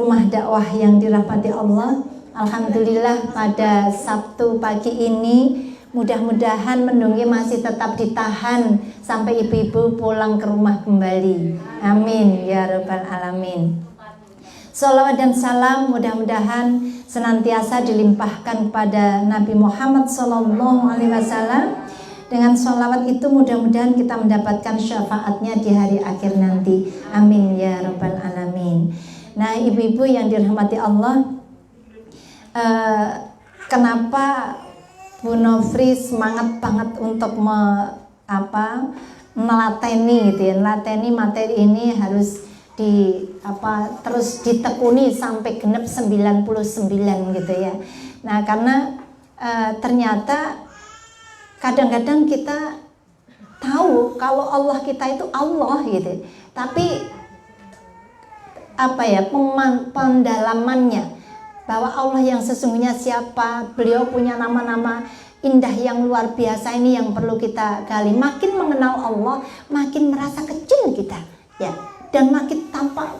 rumah dakwah yang dirahmati Allah, alhamdulillah pada Sabtu pagi ini mudah-mudahan Mendunggi masih tetap ditahan sampai ibu-ibu pulang ke rumah kembali. Amin ya rabbal alamin. Salawat dan salam mudah-mudahan senantiasa dilimpahkan pada Nabi Muhammad SAW. Dengan sholawat itu mudah-mudahan kita mendapatkan syafaatnya di hari akhir nanti. Amin ya rabbal alamin. Nah, ibu-ibu yang dirahmati Allah, kenapa Bu Nofri semangat banget untuk melateni gitu ya, melateni materi ini harus terus ditekuni sampai genep 99 gitu ya. Nah, karena ternyata kadang-kadang kita tahu kalau Allah kita itu Allah gitu, tapi pendalamannya bahwa Allah yang sesungguhnya siapa, beliau punya nama-nama indah yang luar biasa, ini yang perlu kita gali. Makin mengenal Allah, makin merasa kecil kita ya, dan makin tampak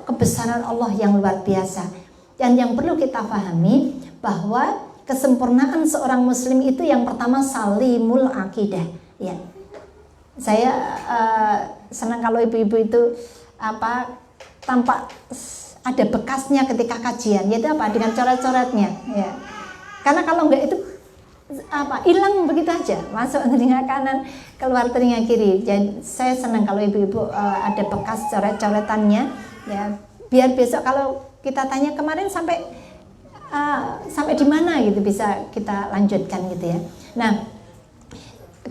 kebesaran Allah yang luar biasa. Dan yang perlu kita pahami bahwa kesempurnaan seorang muslim itu yang pertama salimul akidah ya. Saya senang kalau ibu-ibu itu tampak ada bekasnya ketika kajian, yaitu dengan coret-coretnya ya. Karena kalau enggak itu hilang begitu aja, masuk telinga kanan keluar telinga kiri. Jadi saya senang kalau ibu-ibu ada bekas coret-coretannya ya, biar besok kalau kita tanya kemarin sampai di mana gitu bisa kita lanjutkan gitu ya. Nah,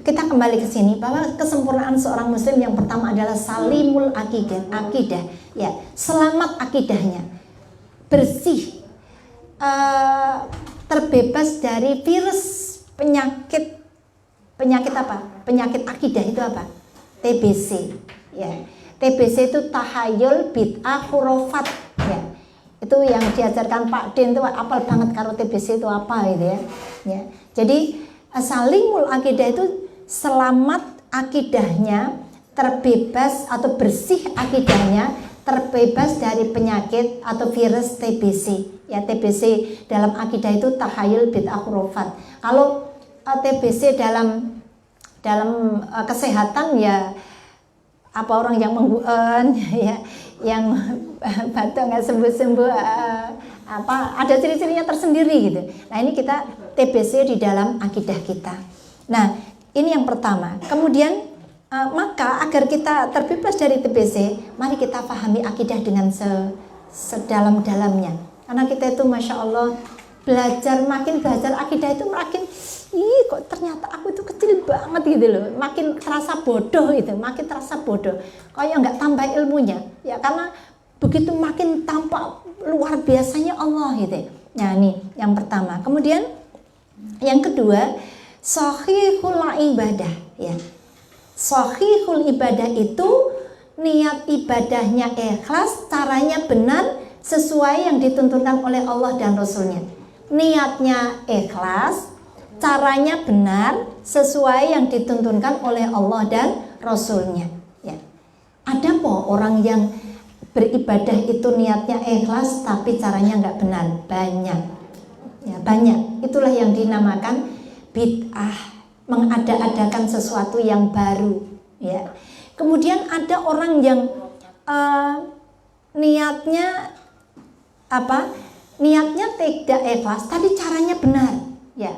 kita kembali ke sini bahwa kesempurnaan seorang muslim yang pertama adalah salimul akidah ya, selamat akidahnya, bersih, terbebas dari virus penyakit apa? Penyakit akidah itu apa? TBC ya. TBC itu tahayul bid'ah khurafat ya. Itu yang diajarkan Pak Din itu apal banget karo TBC itu apa gitu ya. Ya. Jadi salimul akidah itu selamat akidahnya, terbebas atau bersih akidahnya, terbebas dari penyakit atau virus TBC. Ya, TBC dalam akidah itu tahayul bid'ah khurafat. Kalau TBC dalam kesehatan ya orang yang mengguen ya, yang batuk nggak sembuh-sembuh, ada ciri-cirinya tersendiri gitu. Nah, ini kita TBC di dalam akidah kita. Nah, ini yang pertama. Kemudian maka agar kita terbebas dari TBC, mari kita pahami akidah dengan sedalam-dalamnya. Karena kita itu masya Allah makin belajar akidah itu makin kok ternyata aku itu kecil banget gitu loh, makin terasa bodoh itu, makin terasa bodoh, kayak nggak tambah ilmunya ya, karena begitu makin tampak luar biasanya Allah gitu. Nah, ini yang pertama. Kemudian yang kedua, shahihul ibadah ya. Shahihul ibadah itu niat ibadahnya ikhlas, caranya benar sesuai yang dituntunkan oleh Allah dan Rasulnya. Niatnya ikhlas, caranya benar sesuai yang dituntunkan oleh Allah dan Rasulnya ya. Ada orang yang beribadah itu niatnya ikhlas tapi caranya nggak benar? Banyak ya, banyak. Itulah yang dinamakan bid'ah, mengada-adakan sesuatu yang baru ya. Kemudian ada orang yang niatnya tidak ikhlas tapi caranya benar ya.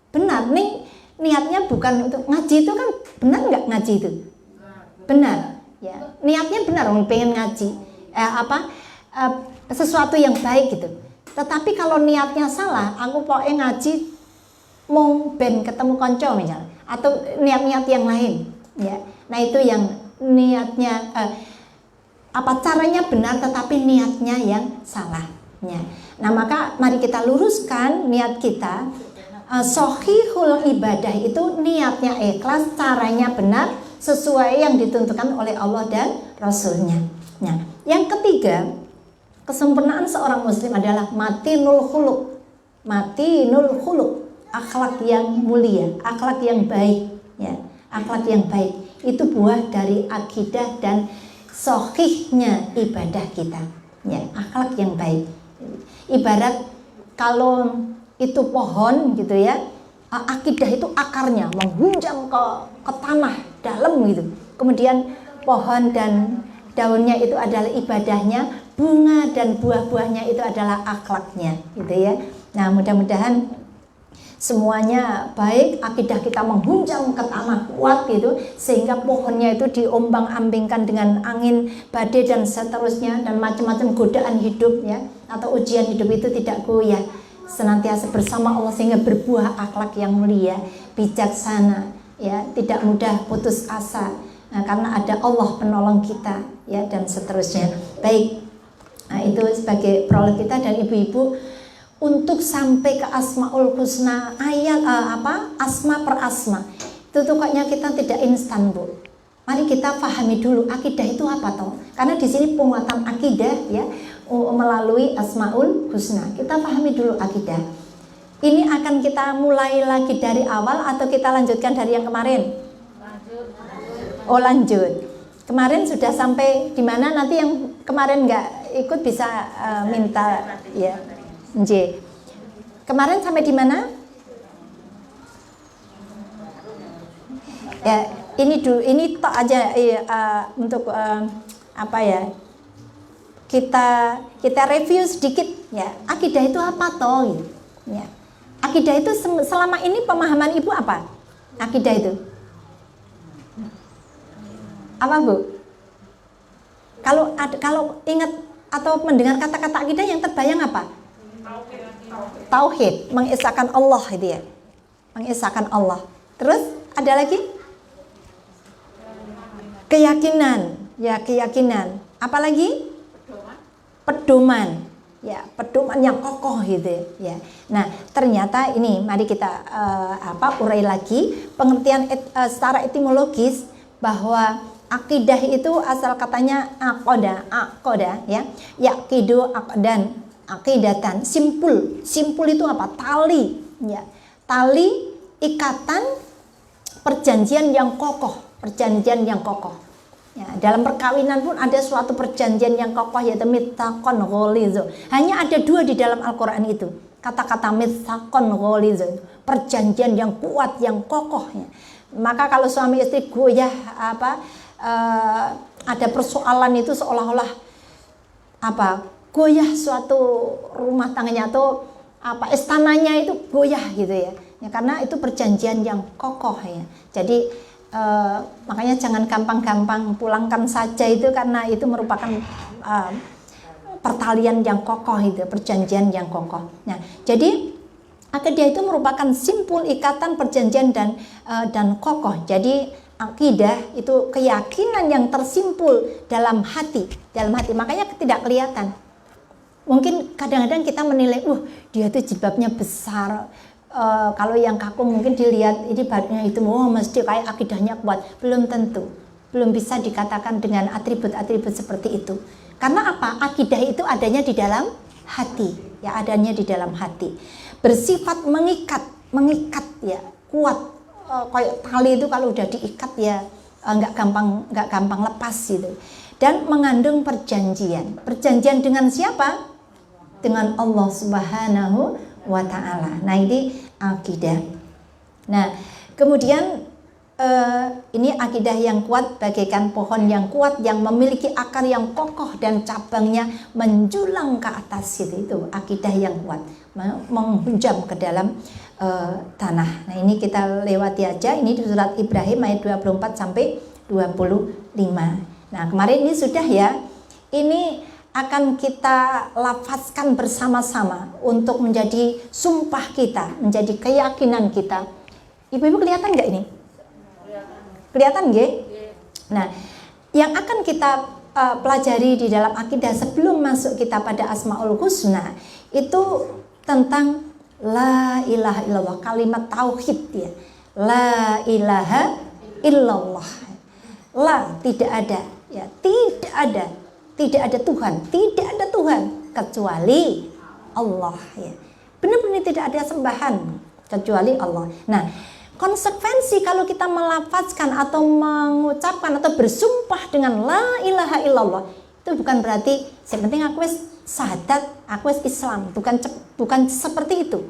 Benar nih, niatnya bukan untuk ngaji, itu kan benar nggak ngaji itu? Benar ya, niatnya benar, orang pengen ngaji sesuatu yang baik gitu. Tetapi kalau niatnya salah, aku pokoknya ngaji mau ben ketemu konco misalnya, atau niat-niat yang lain ya. Nah, itu yang niatnya caranya benar tetapi niatnya yang salah ya. Nah, maka mari kita luruskan niat kita. Shahihul ibadah itu niatnya ikhlas, caranya benar sesuai yang ditentukan oleh Allah dan Rasulnya. Nah, yang ketiga, kesempurnaan seorang muslim adalah matinul khuluq, akhlak yang mulia, akhlak yang baik ya. Akhlak yang baik itu buah dari akidah dan shahihnya ibadah kita ya, akhlak yang baik. Ibarat kalau itu pohon gitu ya, akidah itu akarnya menghunjam ke tanah dalam gitu. Kemudian pohon dan daunnya itu adalah ibadahnya, bunga dan buah-buahnya itu adalah akhlaknya gitu ya. Nah, mudah-mudahan semuanya baik, akidah kita menghunjam ke tanah kuat gitu, sehingga pohonnya itu diombang-ambingkan dengan angin, badai dan seterusnya, dan macam-macam godaan hidup ya, atau ujian hidup itu tidak goyah, senantiasa bersama Allah sehingga berbuah akhlak yang mulia, bijaksana ya, tidak mudah putus asa. Nah, karena ada Allah penolong kita ya, dan seterusnya. Baik. Nah, itu sebagai prolog kita. Dan ibu-ibu, untuk sampai ke Asmaul Husna, ayat asma per asma, itu tuh kayaknya kita tidak instan, Bu. Mari kita pahami dulu akidah itu apa toh? Karena di sini penguatan akidah ya, melalui Asmaul Husna. Kita pahami dulu akidah. Ini akan kita mulai lagi dari awal atau kita lanjutkan dari yang kemarin? Oh, lanjut. Kemarin sudah sampai di mana? Nanti yang kemarin nggak ikut bisa minta ya. J. Kemarin sampai di mana? Ya, ini dulu, ini tok aja untuk apa ya? Kita review sedikit ya. Akidah itu apa toh? Ya. Akidah itu selama ini pemahaman Ibu apa? Akidah itu apa, Bu? Kalau ingat atau mendengar kata-kata akidah yang terbayang apa? Tauhid, mengesahkan Allah itu ya. Mengesahkan Allah. Terus ada lagi? Keyakinan, ya keyakinan. Apalagi? Pedoman. Ya, pedoman yang kokoh gitu ya. Nah, ternyata ini mari kita urai lagi pengertian secara etimologis bahwa akidah itu asal katanya aqoda ya. Yaqidu aqdan, aqidatan, simpul. Simpul itu apa? Tali ya. Tali ikatan perjanjian yang kokoh, perjanjian yang kokoh. Ya, dalam perkawinan pun ada suatu perjanjian yang kokoh, yaitu mitsaqon ghalidz. Hanya ada 2 di dalam Al-Qur'an itu. Kata-kata mitsaqon ghalidz, perjanjian yang kuat, yang kokoh ya. Maka kalau suami istri goyah ada persoalan itu seolah-olah goyah suatu rumah tangganya atau istananya itu goyah gitu ya. Ya, karena itu perjanjian yang kokoh ya. Jadi makanya jangan gampang-gampang pulangkan saja itu, karena itu merupakan pertalian yang kokoh itu, perjanjian yang kokoh. Nah, jadi akidah itu merupakan simpul ikatan perjanjian dan kokoh. Jadi akidah itu keyakinan yang tersimpul dalam hati, makanya tidak kelihatan. Mungkin kadang-kadang kita menilai, dia tuh jilbabnya besar. Kalau yang kaku mungkin dilihat ini badannya itu, mesti kayak akidahnya kuat. Belum tentu, belum bisa dikatakan dengan atribut-atribut seperti itu. Karena apa? Akidah itu adanya di dalam hati, ya, adanya di dalam hati. Bersifat mengikat ya, kuat. Kayak tali itu kalau udah diikat ya nggak gampang lepas gitu. Dan mengandung perjanjian. Perjanjian dengan siapa? Dengan Allah Subhanahu wa ta'ala. Nah, ini akidah. Nah, kemudian ini akidah yang kuat bagaikan pohon yang kuat yang memiliki akar yang kokoh dan cabangnya menjulang ke atas gitu. Itu akidah yang kuat, menghunjam ke dalam tanah. Nah, ini kita lewati aja. Ini di surat Ibrahim ayat 24 sampai 25. Nah, kemarin ini sudah ya. Ini akan kita lafazkan bersama-sama untuk menjadi sumpah kita, menjadi keyakinan kita. Ibu-ibu kelihatan nggak ini? Kelihatan nggak? Nah, yang akan kita pelajari di dalam akidah sebelum masuk kita pada Asmaul Husna itu tentang la ilaha illallah, kalimat tauhid ya. La ilaha illallah. La, tidak ada ya, tidak ada. Tidak ada Tuhan, tidak ada Tuhan kecuali Allah ya. Benar-benar tidak ada sembahan kecuali Allah. Nah, konsekuensi kalau kita melafazkan atau mengucapkan atau bersumpah dengan la ilaha illallah, Itu bukan berarti yang penting aku wis syahadat, aku wis Islam, bukan seperti itu.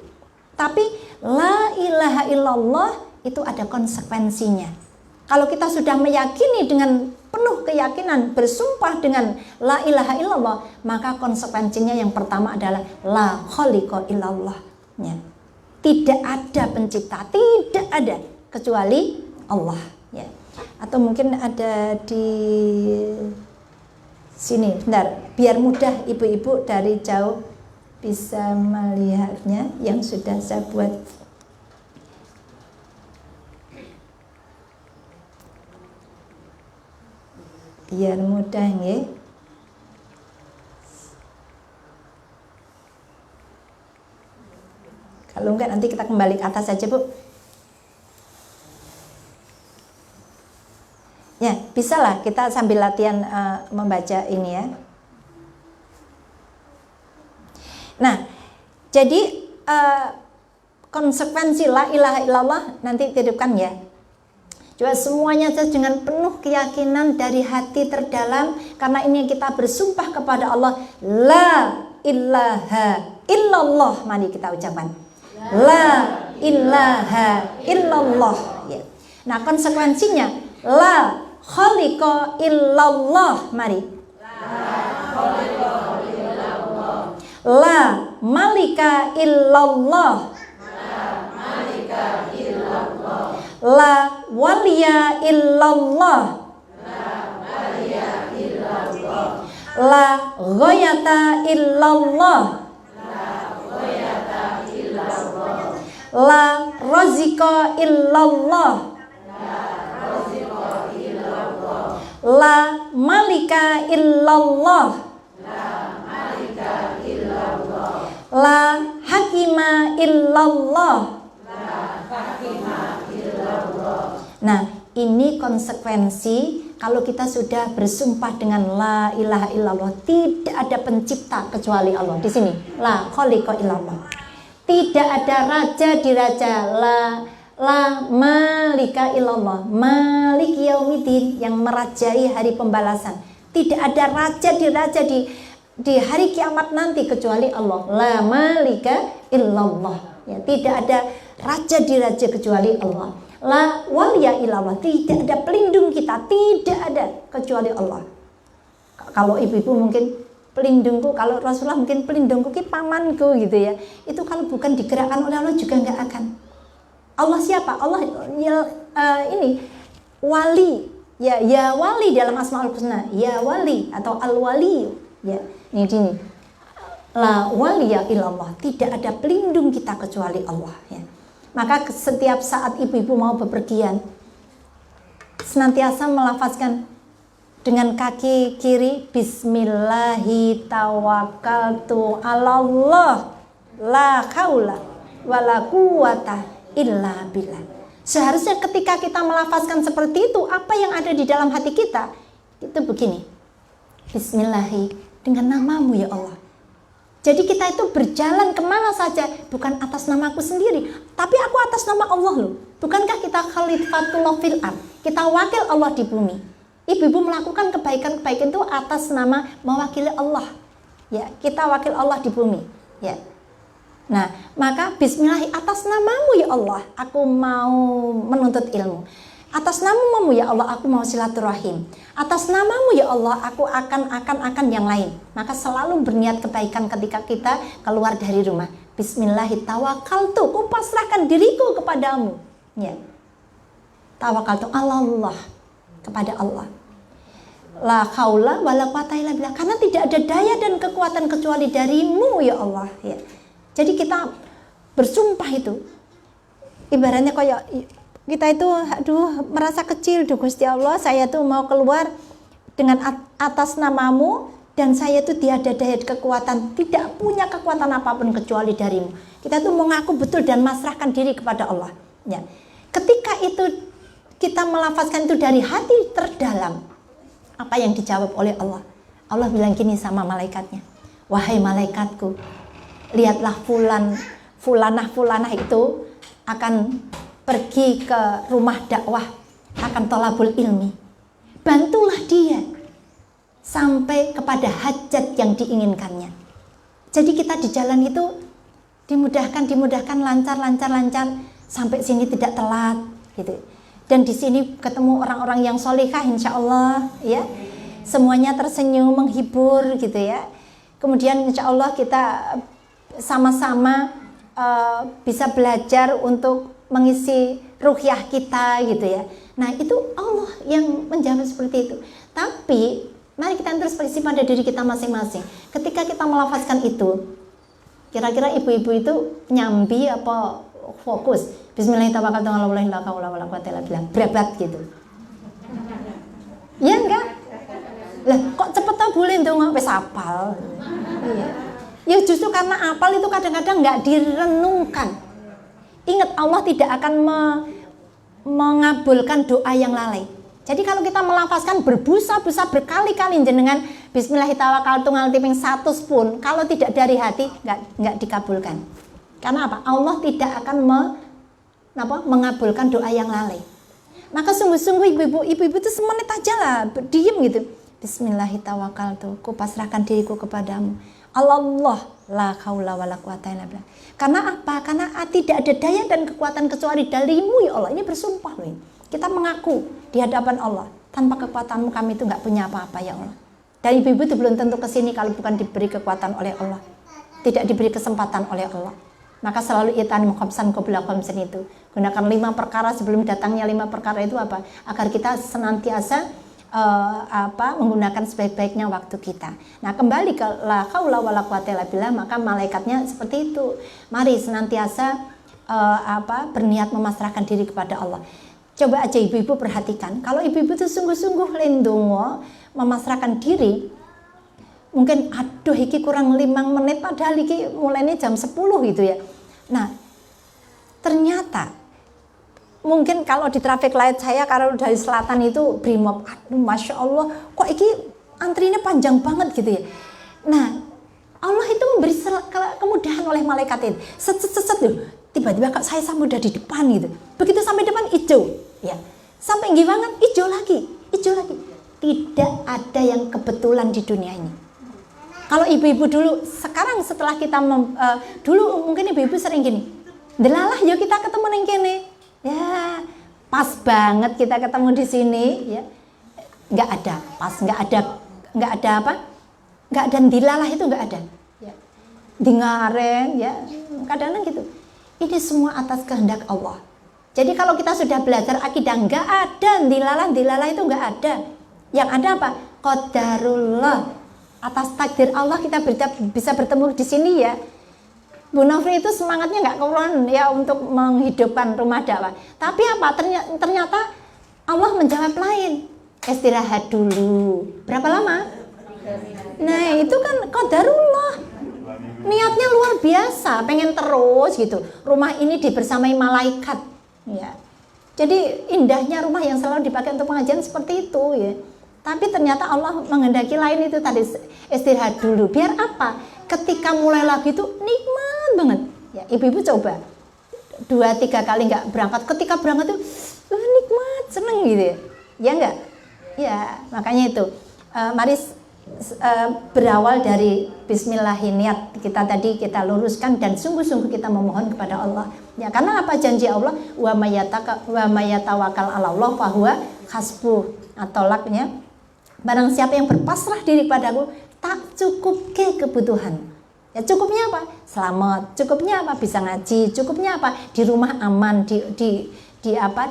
Tapi la ilaha illallah itu ada konsekuensinya. Kalau kita sudah meyakini dengan penuh keyakinan, bersumpah dengan la ilaha illallah, maka konsekuensinya yang pertama adalah la khaliqa illallah. Ya. Tidak ada pencipta, tidak ada kecuali Allah. Ya. Atau mungkin ada di sini, bentar, biar mudah ibu-ibu dari jauh bisa melihatnya yang sudah saya buat. Biar mudah nggih. Kalau enggak nanti kita kembali ke atas saja, Bu. Ya, bisalah kita sambil latihan membaca ini ya. Nah, jadi konsekuensi la ilaha illallah nanti titipkan ya. Coba semuanya dengan penuh keyakinan dari hati terdalam, karena ini kita bersumpah kepada Allah, la ilaha illallah. Mari kita ucapkan la ilaha illallah ya. Nah, konsekuensinya la khaliqa illallah. Mari. La malika illallah. La waliya illallah. La ghayata illallah. La razika illallah. La malika illallah. La hakima illallah. Nah, ini konsekuensi kalau kita sudah bersumpah dengan la ilaha illallah, tidak ada pencipta kecuali Allah. Di sini la khaliqa illallah. Tidak ada raja di raja, la malika illallah, malik yaumiddin, yang merajai hari pembalasan. Tidak ada raja di hari kiamat nanti kecuali Allah. La malika illallah. Ya, tidak ada raja di raja kecuali Allah. La waliya illallah, tidak ada pelindung kita, tidak ada kecuali Allah. Kalau ibu-ibu mungkin pelindungku, kalau Rasulullah mungkin pelindungku ki pamanku gitu ya. Itu kalau bukan digerakkan oleh Allah juga nggak akan. Allah siapa? Allah ya, ini wali ya, ya wali dalam Asmaul Husna, ya wali atau al wali ya. Ini la waliya illallah, tidak ada pelindung kita kecuali Allah ya. Maka setiap saat ibu-ibu mau bepergian, senantiasa melafazkan dengan kaki kiri, bismillahi tawakkaltu alallah la haula wala quwata illa billah. Seharusnya ketika kita melafazkan seperti itu, apa yang ada di dalam hati kita itu begini, bismillahi, dengan namamu ya Allah. Jadi kita itu berjalan kemana saja bukan atas namaku sendiri, tapi aku atas nama Allah loh. Bukankah kita khalifatullah fil ard, kita wakil Allah di bumi. Ibu-ibu melakukan kebaikan-kebaikan itu atas nama mewakili Allah. Ya, kita wakil Allah di bumi. Ya. Nah, maka bismillah, atas namamu ya Allah, aku mau menuntut ilmu. Atas namamu ya Allah, aku mau silaturahim. Atas namamu ya Allah, aku akan yang lain. Maka selalu berniat kebaikan ketika kita keluar dari rumah. Bismillahi tawakkaltu, ku pasrahkan diriku kepadamu. Ya. Tawakkaltu Allah, kepada Allah. La haula wala quwata illa billah, karena tidak ada daya dan kekuatan kecuali darimu ya Allah. Ya. Jadi kita bersumpah itu ibaratnya kayak kita itu merasa kecil, duh Gusti Allah, saya tuh mau keluar dengan atas namamu, dan saya tuh tiada daya kekuatan, tidak punya kekuatan apapun kecuali darimu. Kita tuh mengaku betul dan masrahkan diri kepada Allah. Ya. Ketika itu kita melafazkan itu dari hati terdalam, apa yang dijawab oleh Allah? Allah bilang gini sama malaikatnya, wahai malaikatku, lihatlah fulanah itu akan pergi ke rumah dakwah, akan tolabul ilmi. Bantulah dia sampai kepada hajat yang diinginkannya. Jadi kita di jalan itu dimudahkan, lancar sampai sini tidak telat gitu. Dan di sini ketemu orang-orang yang solihah, insya Allah ya, semuanya tersenyum, menghibur gitu ya. Kemudian insya Allah kita sama-sama bisa belajar untuk mengisi ruhiyah kita gitu ya. Nah itu Allah yang menjawab seperti itu. Tapi mari kita introspeksi pada diri kita masing-masing. Ketika kita melafazkan itu, kira-kira ibu-ibu itu nyambi apa fokus? Bismillahirrahmanirrahim. Berat gitu. Ya enggak? Lah kok cepet tau boleh dong wis hafal. Iya. Ya justru karena hafal itu kadang-kadang enggak direnungkan. Ingat, Allah tidak akan mengabulkan doa yang lalai. Jadi kalau kita melafazkan berbusa-busa berkali-kali jenengan Bismillahirrahmanirrahim 100 pun, kalau tidak dari hati enggak dikabulkan. Karena apa? Allah tidak akan mengabulkan doa yang lalai. Maka sungguh-sungguh ibu-ibu itu semenit aja lah, diem gitu. Bismillahirrahmanirrahim, ku pasrahkan diriku kepadamu. Allah la haula wala quwata illa billah. Karena apa? Karena tidak ada daya dan kekuatan kecuali darimu ya Allah. Ini bersumpah loh. Kita mengaku di hadapan Allah, tanpa kekuatanmu kami itu nggak punya apa-apa ya Allah. Dan ibu-ibu itu belum tentu kesini kalau bukan diberi kekuatan oleh Allah, tidak diberi kesempatan oleh Allah. Maka selalu itani khamsan qabla khamsin itu. Gunakan 5 perkara sebelum datangnya 5 perkara itu apa? Agar kita senantiasa menggunakan sebaik-baiknya waktu kita. Nah, kembali ke la haula wala quwata illa billah, maka malaikatnya seperti itu. Mari senantiasa berniat memasrahkan diri kepada Allah. Coba aja ibu-ibu perhatikan, kalau ibu-ibu itu sungguh-sungguh lindungo memasrahkan diri, mungkin aduh iki kurang 5 menit padahal iki mulainya jam 10 gitu ya. Nah, ternyata mungkin kalau di traffic light saya kalau dari selatan itu Brimob, aduh Masya Allah kok iki antrinya panjang banget gitu ya. Nah, Allah itu memberi kemudahan oleh malaikat itu. Set tiba-tiba saya udah di depan gitu. Begitu sampai depan hijau ya. Sampai gimana? Hijau lagi. Tidak ada yang kebetulan di dunia ini. Kalau ibu-ibu dulu, sekarang setelah kita dulu mungkin ibu-ibu sering gini, delalah yuk kita ketemu neng kene, ya pas banget kita ketemu di sini, ya nggak ada pas, nggak ada apa, nggak ada dilalah itu nggak ada, ya. Di ngaren, ya kadang-kadang gitu. Ini semua atas kehendak Allah. Jadi kalau kita sudah belajar akidah nggak ada dilalah itu nggak ada. Yang ada apa? Qadarullah. Atas takdir Allah kita bisa bertemu di sini ya. Bu Nofri itu semangatnya nggak kurang ya untuk menghidupkan rumah dakwah. Tapi apa? Ternyata Allah menjawab lain. Istirahat dulu. Berapa lama? Nah itu kan qadarullah. Niatnya luar biasa, pengen terus gitu. Rumah ini dibersamai malaikat. Ya. Jadi indahnya rumah yang selalu dipakai untuk pengajian seperti itu ya. Tapi ternyata Allah menghendaki lain itu tadi, istirahat dulu. Biar apa? Ketika mulai lagi itu nikmat banget. Ya, ibu-ibu coba 2-3 kali nggak berangkat. Ketika berangkat tuh nikmat, seneng gitu ya. Ya enggak? Ya, makanya itu. Mari berawal dari bismillah, niat kita tadi kita luruskan dan sungguh-sungguh kita memohon kepada Allah. Ya, karena apa janji Allah? Wa mayatawakkal 'ala Allah fa huwa hasbuh. Atau laknya barang siapa yang berpasrah diri kepadaku, tak cukup ke kebutuhan. Ya cukupnya apa? Selamat. Cukupnya apa? Bisa ngaji. Cukupnya apa? Di rumah aman,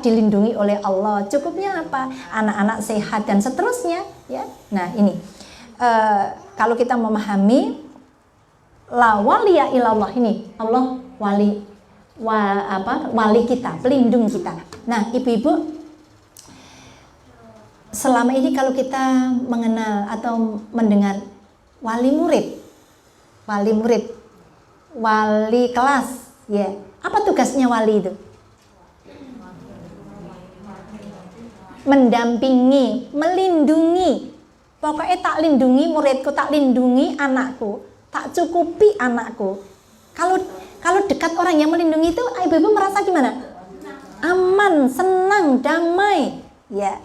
dilindungi oleh Allah. Cukupnya apa? Anak-anak sehat dan seterusnya. Ya. Nah ini kalau kita memahami la waliya ilallah, ini Allah wali kita, pelindung kita. Nah ibu-ibu, selama ini kalau kita mengenal atau mendengar wali murid, wali kelas, ya, apa tugasnya wali itu? Mendampingi, melindungi. Pokoknya tak lindungi muridku, tak lindungi anakku, tak cukupi anakku. Kalau dekat orang yang melindungi itu, ibu-ibu merasa gimana? Aman, senang, damai, ya.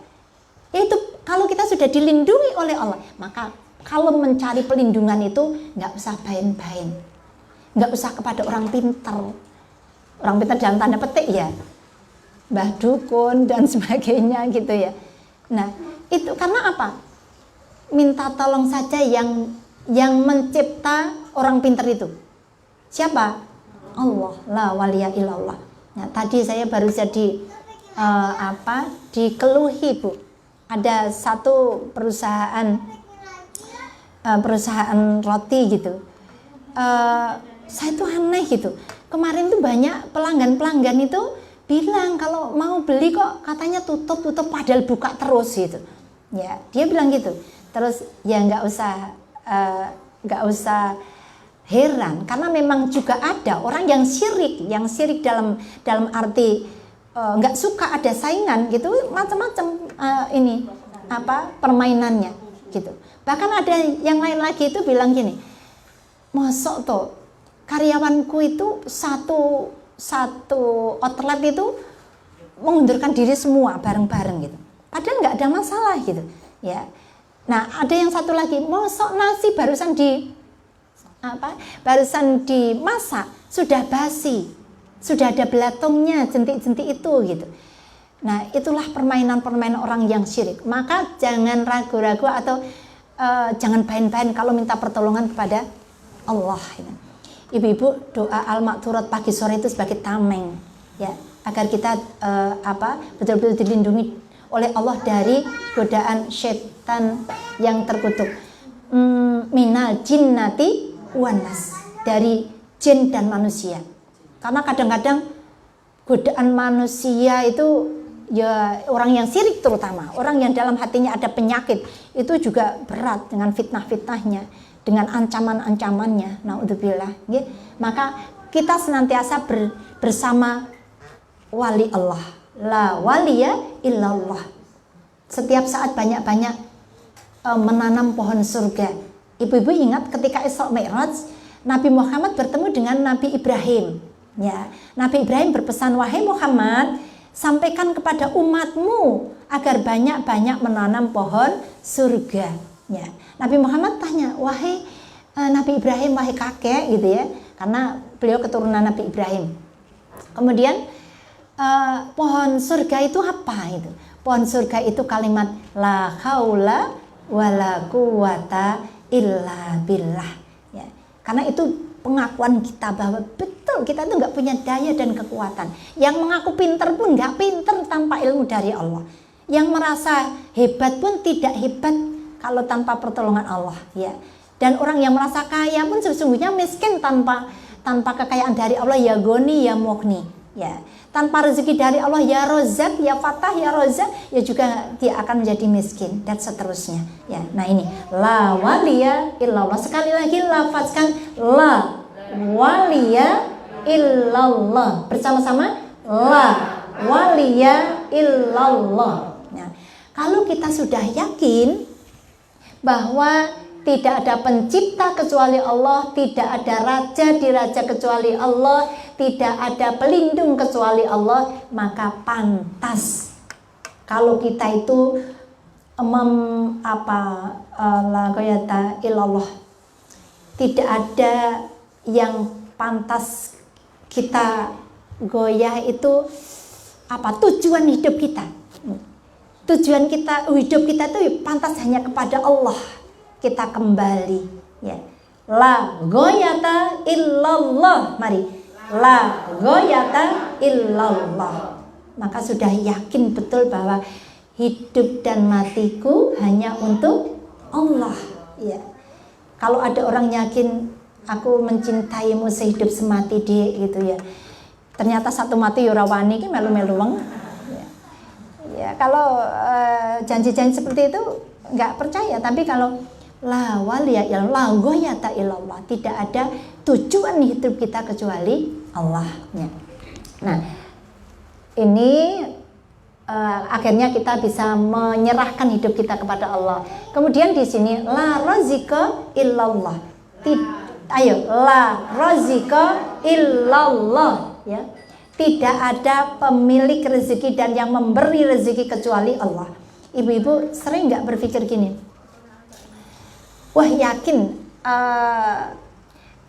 Itu kalau kita sudah dilindungi oleh Allah, maka kalau mencari pelindungan itu nggak usah bain-bain, nggak usah kepada orang pintar dalam tanda petik ya, mbah dukun dan sebagainya gitu ya. Nah itu karena apa? Minta tolong saja yang mencipta orang pintar itu. Siapa? Allah, la waliya illallah. Nah tadi saya baru jadi dikeluhi Bu, ada satu perusahaan roti gitu. Saya tuh aneh gitu. Kemarin tuh banyak pelanggan itu bilang kalau mau beli kok katanya tutup padahal buka terus gitu. Ya, dia bilang gitu. Terus ya nggak usah heran karena memang juga ada orang yang syirik dalam arti nggak suka ada saingan gitu, macam-macam permainannya gitu. Bahkan ada yang lain lagi itu bilang gini, mosok tuh karyawanku itu satu outlet itu mengundurkan diri semua bareng-bareng gitu, padahal nggak ada masalah gitu ya. Nah ada yang satu lagi, mosok nasi barusan dimasak sudah basi, sudah ada belatungnya, jentik-jentik itu gitu. Nah itulah permainan orang yang syirik. Maka jangan ragu-ragu atau jangan bain-bain kalau minta pertolongan kepada Allah. Ibu-ibu, doa al-makturat pagi sore itu sebagai tameng ya, agar kita betul-betul dilindungi oleh Allah dari godaan syaitan yang terkutuk. Minal jinnati wanas, dari jin dan manusia. Karena kadang-kadang godaan manusia itu ya orang yang syirik, terutama orang yang dalam hatinya ada penyakit, itu juga berat dengan fitnah-fitnahnya, dengan ancaman-ancamannya. Naudzubillah. Maka kita senantiasa bersama wali Allah, la waliya illallah. Setiap saat banyak-banyak menanam pohon surga. Ibu-ibu ingat ketika Isra Mi'raj, Nabi Muhammad bertemu dengan Nabi Ibrahim. Ya, Nabi Ibrahim berpesan, wahai Muhammad, sampaikan kepada umatmu agar banyak-banyak menanam pohon surga. Ya. Nabi Muhammad tanya, wahai Nabi Ibrahim, wahai kakek gitu ya, karena beliau keturunan Nabi Ibrahim. Kemudian pohon surga itu apa itu? Pohon surga itu kalimat la haula wala quwata illa billah. Ya. Karena itu pengakuan kita bahwa betul kita itu nggak punya daya dan kekuatan. Yang mengaku pinter pun nggak pinter tanpa ilmu dari Allah. Yang merasa hebat pun tidak hebat kalau tanpa pertolongan Allah. Ya. Dan orang yang merasa kaya pun sesungguhnya miskin tanpa kekayaan dari Allah, ya goni ya mughni. Ya. Tanpa rezeki dari Allah, ya rozak ya fatah ya rozak, ya juga dia akan menjadi miskin dan seterusnya. Ya. Nah ini la waliya illallah. Sekali lagi lafazkan la waliya illallah bersama-sama, la waliya illallah. Nah, kalau kita sudah yakin bahwa tidak ada pencipta kecuali Allah, tidak ada raja di raja kecuali Allah, tidak ada pelindung kecuali Allah, maka pantas kalau kita itu la ghayata illallah. Tidak ada yang pantas kita goyah itu tujuan hidup kita. Tujuan kita hidup kita itu pantas hanya kepada Allah. Kita kembali ya. La ghayata illallah. Mari. La ghayata illallah. Maka sudah yakin betul bahwa hidup dan matiku hanya untuk Allah ya. Kalau ada orang yakin aku mencintaimu sehidup semati dia gitu ya, ternyata satu mati yurawani ki melu-melu weng ya. Kalau janji-janji seperti itu nggak percaya. Tapi kalau la waliya illallah, ghayata illallah, tidak ada tujuan hidup kita kecuali Allah ya. Nah ini akhirnya kita bisa menyerahkan hidup kita kepada Allah. Kemudian di sini la razika illallah. La razika illallah ya. Tidak ada pemilik rezeki dan yang memberi rezeki kecuali Allah. Ibu-ibu sering nggak berpikir gini, wah yakin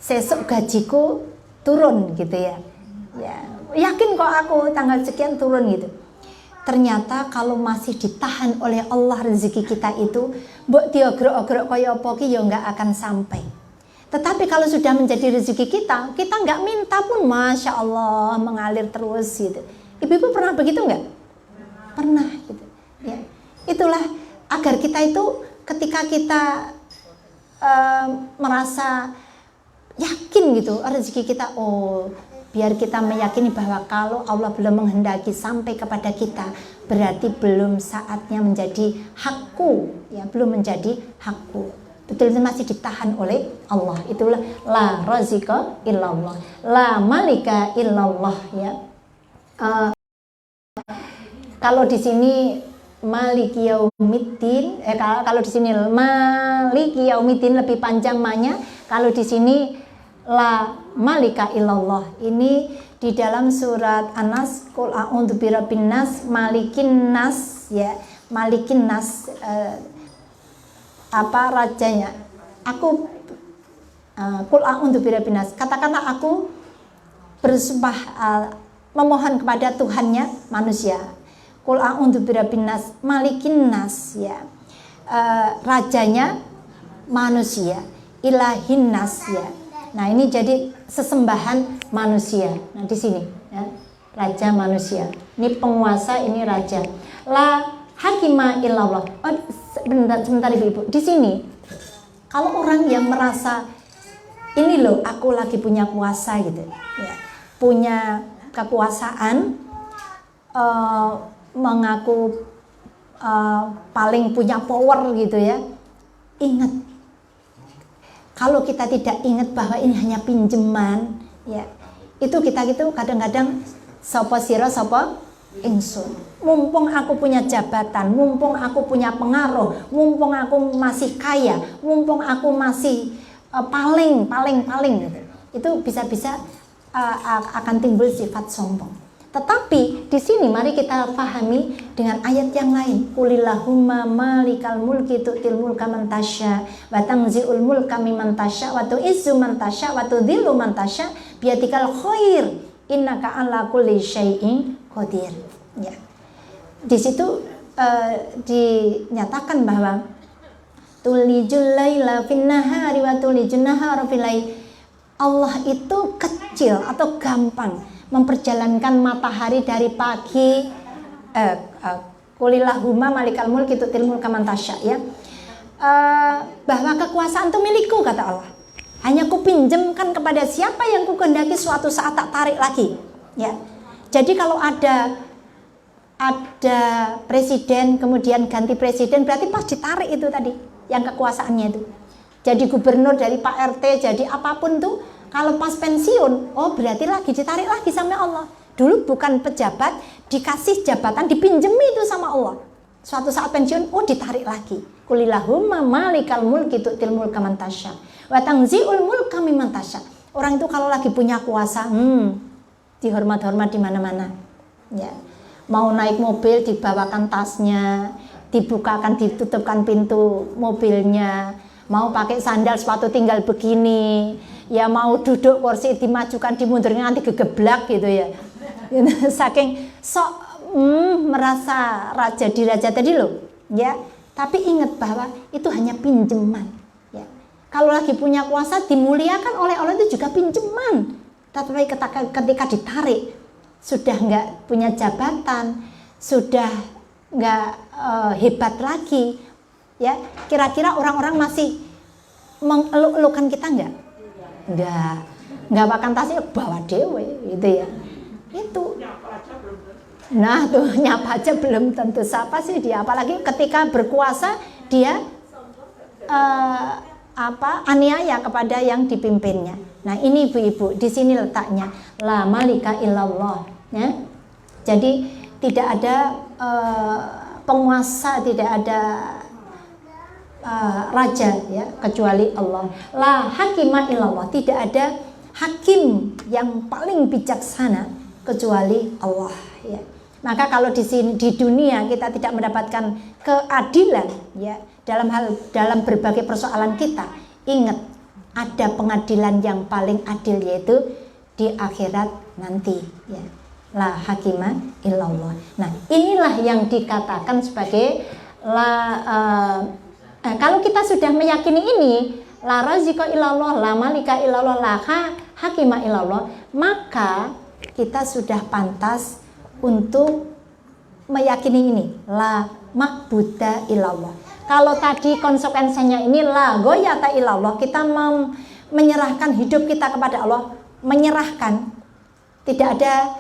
sesok gajiku turun gitu ya. Ya, yakin kok aku tanggal sekian turun gitu. Ternyata kalau masih ditahan oleh Allah rezeki kita itu, mbok diogrok-ogrok kaya apa ki ya nggak akan sampai. Tetapi kalau sudah menjadi rezeki kita, kita nggak minta pun Masya Allah mengalir terus gitu. Ibu-ibu pernah begitu nggak? Pernah gitu. Ya. Itulah agar kita itu ketika kita merasa yakin gitu rezeki kita, oh biar kita meyakini bahwa kalau Allah belum menghendaki sampai kepada kita, berarti belum saatnya menjadi hakku, ya belum menjadi hakku, betul masih ditahan oleh Allah. Itulah la razika illallah, la malika illallah ya. Kalau di sini Maliki Yaumiddin, kalau di sini Maliki Yaumiddin lebih panjang ma-nya. Kalau di sini la malika illallah. Ini di dalam surat An-Nas, Qul a'udzu birabbin nas, malikin nas ya. Malikin nas apa rajanya? Aku Qul a'udzu birabbin nas. Katakanlah aku bersumpah memohon kepada Tuhannya manusia. Qul a'udzu birabbin nas, malikin nas ya. Rajanya manusia, ilahin nas ya. Nah, ini jadi sesembahan manusia. Nah, di sini ya, raja manusia. Ini penguasa, ini raja. La hakima illallah. Oh, sebentar Ibu. Di sini kalau orang yang merasa ini loh aku lagi punya kuasa gitu ya. Punya kekuasaan, mengaku paling punya power gitu ya. Ingat, kalau kita tidak ingat bahwa ini hanya pinjaman ya, itu kita gitu kadang-kadang sapa sira sapa ingsun. Mumpung aku punya jabatan, mumpung aku punya pengaruh, mumpung aku masih kaya, mumpung aku masih paling gitu. Itu bisa-bisa akan timbul sifat sombong. Tetapi di sini mari kita pahami dengan ayat yang lain. Qulillahumma malikal mulki tu'til mulka man tasya wa tanzi'ul mulka mimman tasya wa tu'izzu man tasya wa tudhillu man tasya biyadikal khair innaka ala kulli syai'in qadir. Ya. Di situ dinyatakan bahwa tulijul laila fin nahari wa tulijun nahara fil lail. Allah itu kecil atau gampang memperjalankan matahari dari pagi. Qulillahumma malikal mulki tu'til mulka man tasya ya. Bahwa kekuasaan itu milikku kata Allah. Hanya kupinjamkan kepada siapa yang kukehendaki, suatu saat tak tarik lagi ya. Jadi kalau ada presiden kemudian ganti presiden, berarti pas ditarik itu tadi yang kekuasaannya itu. Jadi gubernur, dari Pak RT, jadi apapun tuh, kalau pas pensiun, oh berarti lagi ditarik lagi sama Allah. Dulu bukan pejabat, dikasih jabatan, dipinjemi itu sama Allah. Suatu saat pensiun, oh ditarik lagi. Qulillahumma malikal mulki tu'til mulka man tasya wa tanzi'ul mulka mimman tasya. Orang itu kalau lagi punya kuasa, dihormat-hormat di mana-mana. Ya. Mau naik mobil dibawakan tasnya, dibukakan, ditutupkan pintu mobilnya. Mau pakai sandal sepatu tinggal begini, ya mau duduk kursi dimajukan dimundurkan nanti gegeblak gitu ya. Saking sok merasa raja diraja tadi loh ya. Tapi ingat bahwa itu hanya pinjaman ya. Kalau lagi punya kuasa dimuliakan oleh Allah itu juga pinjaman. Tapi ketika ditarik sudah nggak punya jabatan, sudah nggak hebat lagi ya, kira-kira orang-orang masih mengeluk-elukan kita nggak bahkan tasnya bawa dewe gitu ya. Itu nah tuh nyapa aja belum tentu siapa sih dia, apalagi ketika berkuasa dia aniaya kepada yang dipimpinnya. Nah ini ibu-ibu, di sini letaknya la malika illallah ya. Jadi tidak ada penguasa, tidak ada raja ya kecuali Allah. La hakima illallah, tidak ada hakim yang paling bijaksana kecuali Allah ya. Maka kalau di sini di dunia kita tidak mendapatkan keadilan ya dalam berbagai persoalan kita, ingat ada pengadilan yang paling adil yaitu di akhirat nanti ya. La hakima illallah. Nah, inilah yang dikatakan sebagai kalau kita sudah meyakini ini, la razika illallah, la malika illallah, la hakima illallah, maka kita sudah pantas untuk meyakini ini, la ma'buda illallah. Kalau tadi konsekuensinya ini la goyata illallah, kita menyerahkan hidup kita kepada Allah, menyerahkan, tidak ada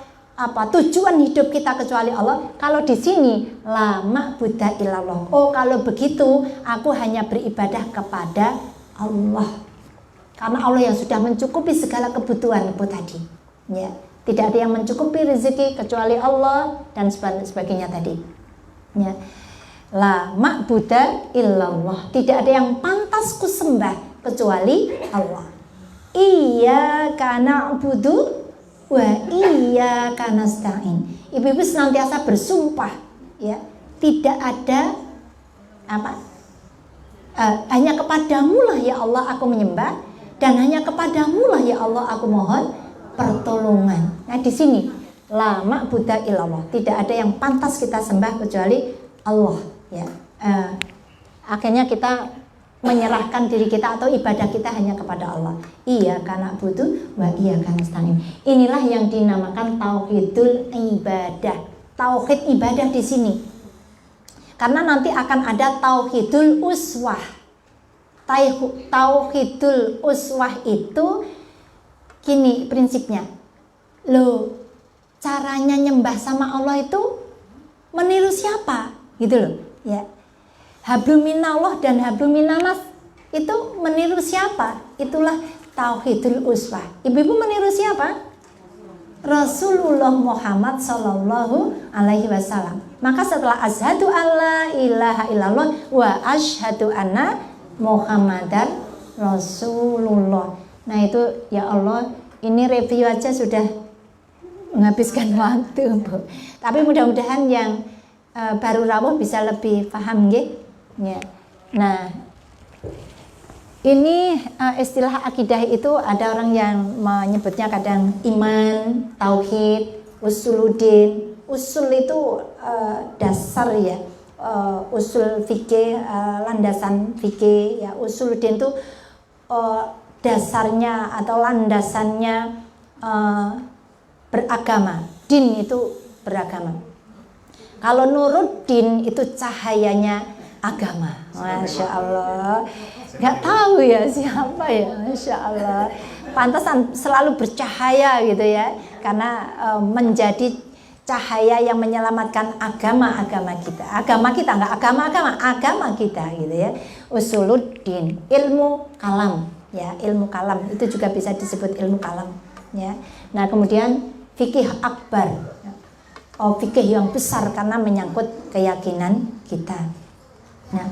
tujuan hidup kita kecuali Allah. Kalau di sini la ma'buda illallah, oh kalau begitu aku hanya beribadah kepada Allah, karena Allah yang sudah mencukupi segala kebutuhan itu tadi ya. Tidak ada yang mencukupi rezeki kecuali Allah dan sebagainya tadi ya. La ma'buda illallah, tidak ada yang pantas kusembah kecuali Allah. Iyyaka na'budu wa iyyaka nasta'in. Ibu-ibu senantiasa bersumpah ya, tidak ada hanya kepadamu lah ya Allah aku menyembah, dan hanya kepadamu lah ya Allah aku mohon pertolongan. Nah di sini la ma'buda illallah, tidak ada yang pantas kita sembah kecuali Allah ya. Akhirnya kita menyerahkan diri kita atau ibadah kita hanya kepada Allah. Iya karena butuh wa iya karena nasta'in. Inilah yang dinamakan tauhidul ibadah. Tauhid ibadah di sini. Karena nanti akan ada tauhidul uswah. Tauhidul uswah itu gini prinsipnya. Loh, caranya nyembah sama Allah itu meniru siapa? Gitu loh, ya. Hablum minallah dan hablum minanas itu meniru siapa? Itulah tauhidul uswah. Ibu-ibu meniru siapa? Rasulullah Muhammad sallallahu alaihi wasallam. Maka setelah asyhadu alla ilaha illallah wa asyhadu anna Muhammadan Rasulullah. Nah itu ya Allah, ini review aja sudah menghabiskan waktu, Bu. Tapi mudah-mudahan yang baru rawuh bisa lebih paham nggih. Ya. Nah, ini istilah akidah itu ada orang yang menyebutnya kadang iman, tauhid, usuluddin. Usul itu dasar ya, usul fikih, landasan fikih ya. Usuluddin itu dasarnya atau landasannya beragama. Din itu beragama. Kalau Nuruddin itu cahayanya agama. Masya Allah, nggak tahu ya siapa ya. Masya Allah, pantasan selalu bercahaya gitu ya, karena menjadi cahaya yang menyelamatkan agama kita. Agama kita nggak agama kita gitu ya. Usuluddin, ilmu kalam ya, ilmu kalam itu juga bisa disebut ilmu kalam ya. Nah kemudian fikih akbar, fikih yang besar karena menyangkut keyakinan kita. Nah,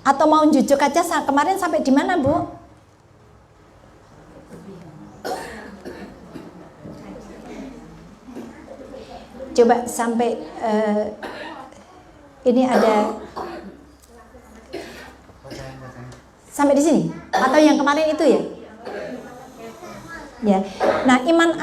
atau mau jujuk aja kemarin sampai di mana, Bu? Coba sampai ini ada sampai di sini atau yang kemarin itu ya? Ya. Nah, Imam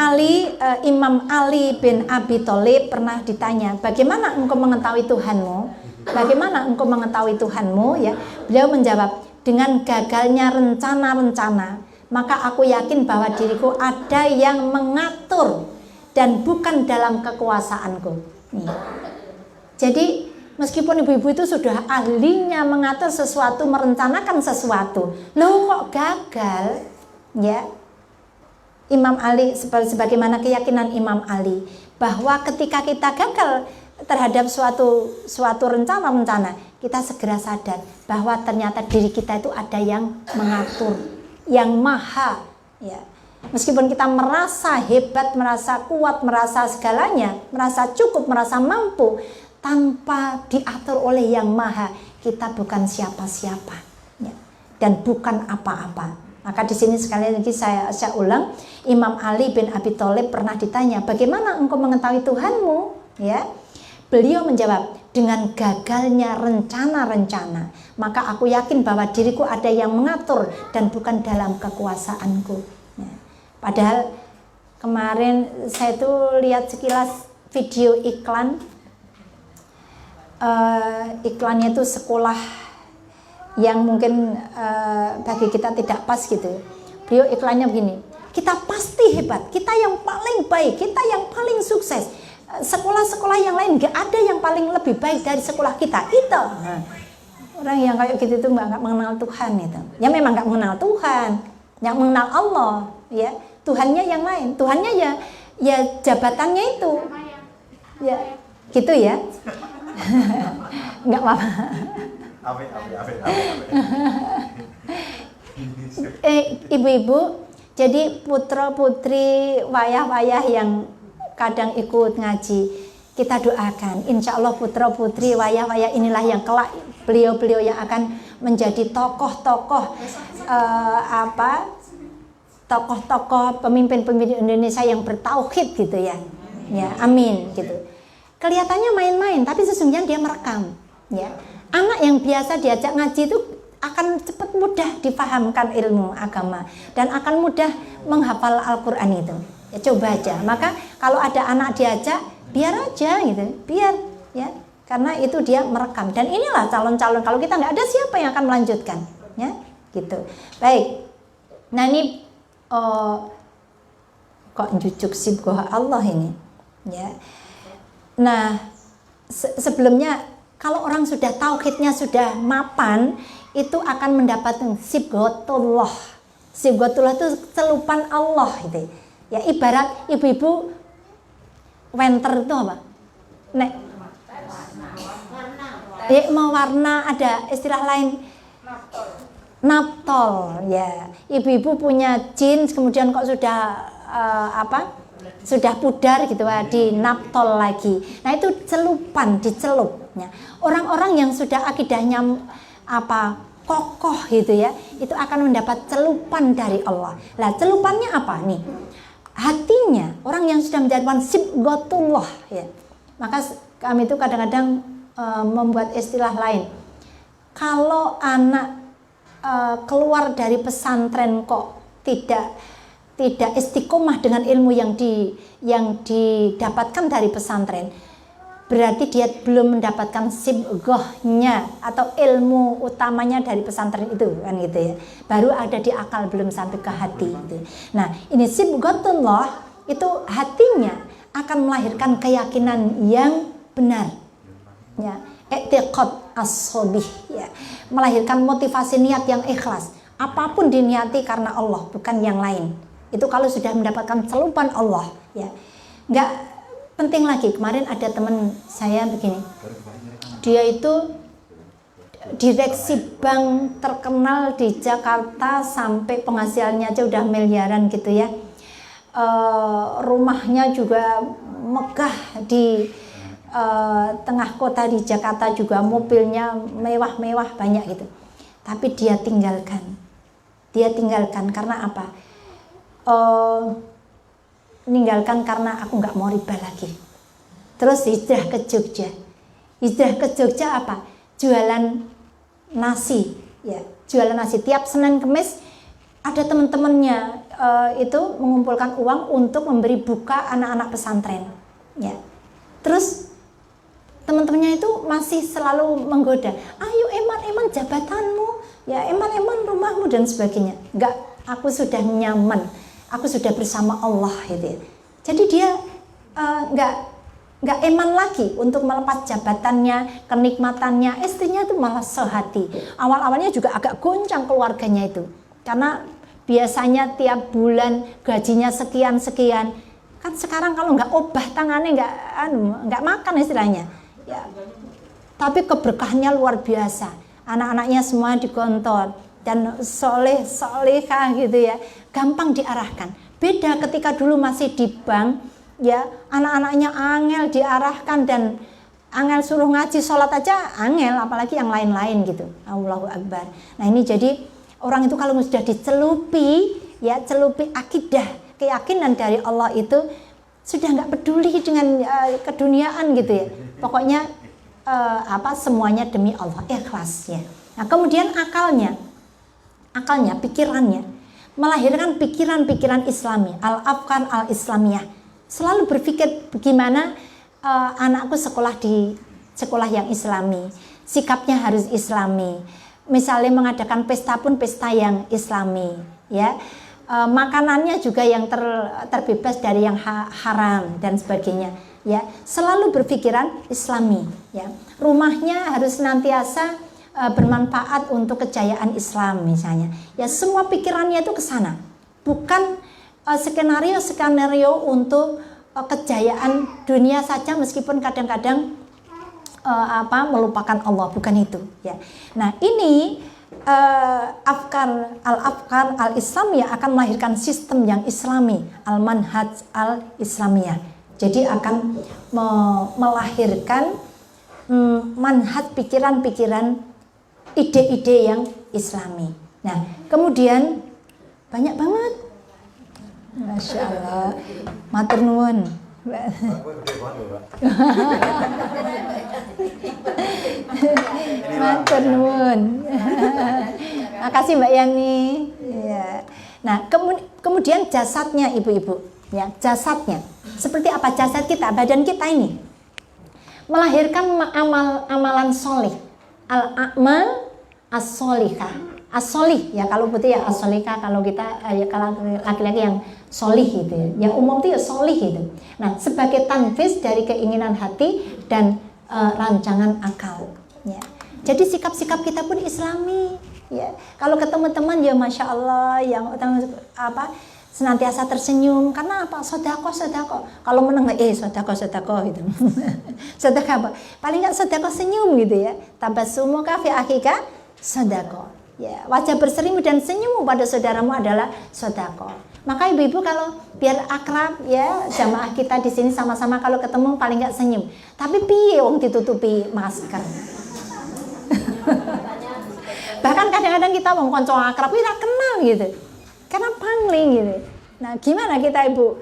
Ali bin Abi Thalib pernah ditanya, "Bagaimana engkau mengetahui Tuhanmu?" Bagaimana engkau mengetahui Tuhanmu ya? Beliau menjawab, dengan gagalnya rencana-rencana, maka aku yakin bahwa diriku ada yang mengatur dan bukan dalam kekuasaanku. Nih. Jadi meskipun ibu-ibu itu sudah ahlinya mengatur sesuatu, merencanakan sesuatu, loh kok gagal? Ya, Imam Ali sebagaimana keyakinan Imam Ali bahwa ketika kita gagal terhadap suatu rencana, kita segera sadar bahwa ternyata diri kita itu ada yang mengatur, yang maha ya. Meskipun kita merasa hebat, merasa kuat, merasa segalanya, merasa cukup, merasa mampu, tanpa diatur oleh yang maha, kita bukan siapa-siapa ya, dan bukan apa-apa. Maka di sini sekali lagi saya ulang, Imam Ali bin Abi Thalib pernah ditanya, bagaimana engkau mengetahui Tuhanmu? Ya, Beliau menjawab, dengan gagalnya rencana-rencana, maka aku yakin bahwa diriku ada yang mengatur dan bukan dalam kekuasaanku. Ya. Padahal kemarin saya tuh lihat sekilas video iklan, iklannya itu sekolah yang mungkin bagi kita tidak pas gitu. Beliau iklannya begini, kita pasti hebat, kita yang paling baik, kita yang paling sukses. Sekolah-sekolah yang lain gak ada yang paling lebih baik dari sekolah kita itu. Nah, orang yang kayak gitu itu nggak mengenal Tuhan itu. Ya memang nggak mengenal Tuhan, nggak mengenal Allah. Ya Tuhannya yang lain, Tuhannya ya jabatannya itu. Ya gitu ya. Nggak apa-apa. Ibu-ibu, jadi putra putri wayah-wayah yang kadang ikut ngaji, kita doakan insya Allah putra putri wayah-wayah inilah yang kelak beliau-beliau yang akan menjadi tokoh-tokoh tokoh-tokoh pemimpin-pemimpin Indonesia yang bertauhid gitu ya. Ya, amin gitu. Kelihatannya main-main tapi sesungguhnya dia merekam ya. Anak yang biasa diajak ngaji itu akan cepat mudah dipahamkan ilmu agama dan akan mudah menghafal Al-Qur'an itu. Ya coba aja. Maka kalau ada anak diajak, biar aja gitu, biar ya, karena itu dia merekam. Dan inilah calon-calon. Kalau kita nggak ada, siapa yang akan melanjutkan? Ya, gitu. Baik. Nah ini kok jujuk sibgoh Allah ini, ya. Nah sebelumnya kalau orang sudah tauhidnya sudah mapan, itu akan mendapatkan sibghatullah. Sibghatullah itu celupan Allah gitu. Ya ibarat ibu-ibu wenter itu apa? Nek mau warna ada istilah lain naptol ya. Ibu-ibu punya jeans kemudian kok sudah sudah pudar gitu di naptol lagi. Nah itu celupan, dicelupnya. Orang-orang yang sudah akidahnya kokoh gitu ya, itu akan mendapat celupan dari Allah. Lah celupannya apa nih? Hatinya, orang yang sudah menjadikan sibghatullah ya. Maka kami itu kadang-kadang membuat istilah lain. Kalau anak keluar dari pesantren kok tidak istiqomah dengan ilmu yang didapatkan dari pesantren, berarti dia belum mendapatkan sibghahnya atau ilmu utamanya dari pesantren itu kan gitu ya. Baru ada di akal, belum sampai ke hati gitu. Nah, ini sibghatullah itu hatinya akan melahirkan keyakinan yang benar. Ya, i'tiqad as-shabih ya. Melahirkan motivasi niat yang ikhlas. Apapun diniati karena Allah, bukan yang lain. Itu kalau sudah mendapatkan celupan Allah ya. Enggak penting lagi. Kemarin ada teman saya begini, dia itu direksi bank terkenal di Jakarta sampai penghasilannya aja udah miliaran gitu ya. Rumahnya juga megah di tengah kota di Jakarta juga, mobilnya mewah-mewah banyak gitu. Tapi dia tinggalkan karena apa? Meninggalkan karena aku nggak mau riba lagi. Terus hijrah ke Jogja. Hijrah ke Jogja apa? Jualan nasi ya. Jualan nasi tiap Senin Kemis ada teman-temannya itu mengumpulkan uang untuk memberi buka anak-anak pesantren ya. Terus teman-temannya itu masih selalu menggoda, ayo eman jabatanmu ya, eman rumahmu dan sebagainya. Enggak, aku sudah nyaman, aku sudah bersama Allah gitu ya. Jadi dia nggak eman lagi untuk melepas jabatannya, kenikmatannya. Istrinya itu malah sehati. Awal-awalnya juga agak goncang keluarganya itu, karena biasanya tiap bulan gajinya sekian. Kan sekarang kalau nggak obah tangannya nggak makan istilahnya. Ya. Tapi keberkahannya luar biasa. Anak-anaknya semua digontor dan solehah gitu ya, gampang diarahkan. Beda ketika dulu masih di bank ya, anak-anaknya angel diarahkan dan angel suruh ngaji, sholat aja angel, apalagi yang lain-lain gitu. Allahu Akbar. Nah ini jadi orang itu kalau sudah dicelupi ya, celupi akidah, keyakinan dari Allah itu sudah nggak peduli dengan keduniaan gitu ya. Pokoknya semuanya demi Allah, ikhlas ya. Nah, kemudian akalnya, pikirannya melahirkan pikiran-pikiran Islami, al-afkar al-islamiyah. Selalu berpikir bagaimana anakku sekolah di sekolah yang Islami, sikapnya harus Islami. Misalnya mengadakan pesta pun pesta yang Islami, ya. Makanannya juga yang terbebas dari yang haram dan sebagainya, ya. Selalu berpikiran Islami, ya. Rumahnya harus senantiasa bermanfaat untuk kejayaan Islam misalnya. Ya, semua pikirannya itu ke sana. Bukan skenario untuk kejayaan dunia saja, meskipun kadang-kadang melupakan Allah, bukan itu ya. Nah, ini al-afkar al-islamiyah akan melahirkan sistem yang Islami, al-manhaj al-islamiyah. Jadi akan melahirkan manhaj, pikiran-pikiran, ide-ide yang Islami. Nah, kemudian banyak banget, Masya Allah, matur nuwun. Matur nuwun. Makasih Mbak Yani. Ya. Nah, kemudian jasadnya ibu-ibu, ya, jasadnya. Seperti apa jasad kita, badan kita ini? Melahirkan amalan solih. Al-a'mal as-solihah. As-solih ya, kalau putih ya as-solihah, kalau kita ya kalau laki-laki yang solih gitu ya. Yang umum itu ya solih gitu. Nah, sebagai tanfis dari keinginan hati dan rancangan akal ya. Jadi sikap-sikap kita pun Islami ya. Kalau ketemu teman ya Masya Allah, yang senantiasa tersenyum, karena apa? Sodako. Kalau menang sodako gitu. Sodako apa? Paling nggak sodako senyum gitu ya. Tabassumuka fi akhika sodako. Ya, wajah berseri dan senyum pada saudaramu adalah sodako. Maka ibu-ibu kalau biar akrab ya, jamaah kita di sini sama-sama kalau ketemu paling nggak senyum. Tapi piye wong ditutupi masker. Bahkan kadang-kadang kita wong konco akrab kita kenal gitu. Karena pangling gitu. Nah, gimana kita ibu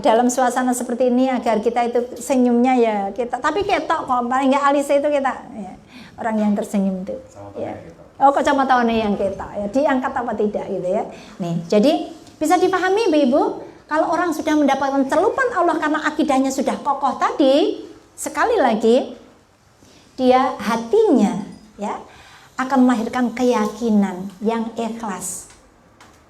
dalam suasana seperti ini agar kita itu senyumnya ya kita, tapi ketok kok paling nggak alis itu kita ya, orang yang tersenyum itu. Ya. Oh, kacamata yang ketok ya, diangkat apa tidak gitu ya. Nih, jadi bisa dipahami ibu-ibu, kalau orang sudah mendapatkan celupan Allah karena akidahnya sudah kokoh tadi, sekali lagi dia hatinya ya akan melahirkan keyakinan yang ikhlas.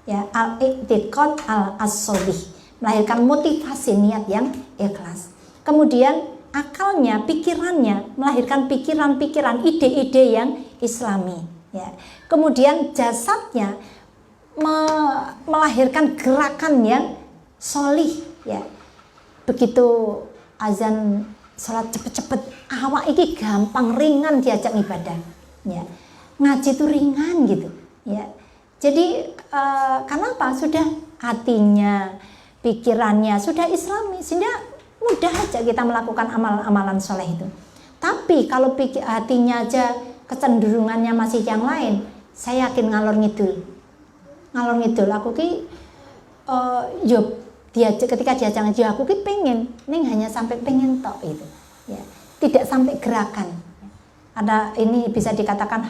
Ya, al-i'tiqad al-as-sholih, melahirkan motivasi niat yang ikhlas. Kemudian akalnya, pikirannya melahirkan pikiran-pikiran, ide-ide yang Islami ya. Kemudian jasadnya melahirkan gerakan yang sholih ya. Begitu azan salat cepet-cepet, awak iki gampang, ringan diajak ibadah ya. Ngaji itu ringan gitu ya. Jadi kenapa? Sudah hatinya, pikirannya sudah Islami, sehingga mudah aja kita melakukan amalan soleh itu. Tapi kalau hatinya aja kecenderungannya masih yang lain, saya yakin ngalor ngidul. Aku ki ketika diajak ngaji, aku ki pengen, neng hanya sampai pengen tok itu, ya. Tidak sampai gerakan. Ada ini bisa dikatakan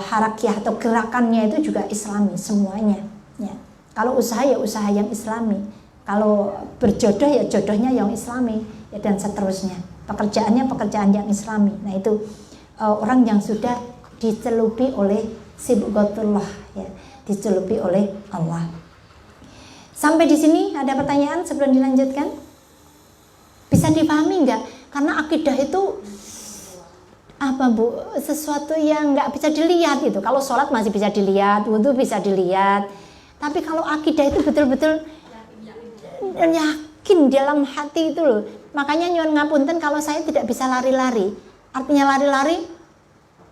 harakiah atau gerakannya itu juga Islami semuanya ya. Kalau usaha ya usaha yang Islami, kalau berjodoh ya jodohnya yang Islami ya, dan seterusnya. Pekerjaannya pekerjaan yang Islami. Nah, itu orang yang sudah dicelupi oleh sibghatullah ya, dicelupi oleh Allah. Sampai di sini ada pertanyaan sebelum dilanjutkan? Bisa dipahami enggak? Karena akidah itu apa Bu, sesuatu yang nggak bisa dilihat itu. Kalau sholat masih bisa dilihat, wudhu bisa dilihat, tapi kalau akidah itu betul-betul yakin dalam hati itu loh. Makanya nyuwun ngapunten kalau saya tidak bisa lari-lari. Artinya lari-lari,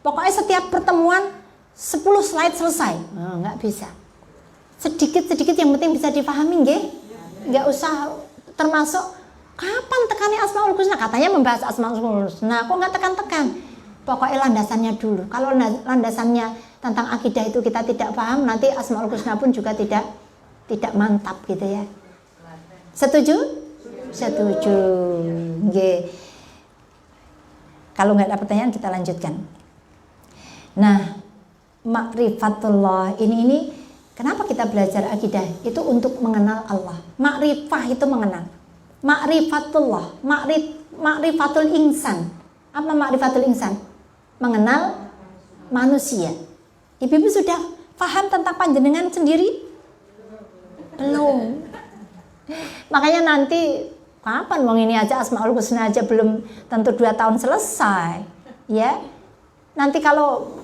pokoknya setiap pertemuan 10 slide selesai. Nggak bisa. Sedikit-sedikit yang penting bisa dipahami nggih. Nggak usah termasuk kapan tekannya Asmaul Husna, katanya membahas Asmaul Husna, kok nggak tekan-tekan. Pokoknya landasannya dulu. Kalau landasannya tentang akidah itu kita tidak paham, nanti Asmaul Husna pun juga tidak mantap gitu ya. Setuju? Setuju. Nggih. Kalau nggak ada pertanyaan kita lanjutkan. Nah, ma'rifatullah ini kenapa kita belajar akidah? Itu untuk mengenal Allah. Ma'rifah itu mengenal. Ma'rifatullah, ma'rifatul insan. Apa ma'rifatul insan? Mengenal manusia. Ibu-ibu sudah paham tentang panjenengan sendiri? Belum. Makanya nanti kapan wong ini aja Asmaul Husna aja belum tentu 2 tahun selesai, ya. Nanti kalau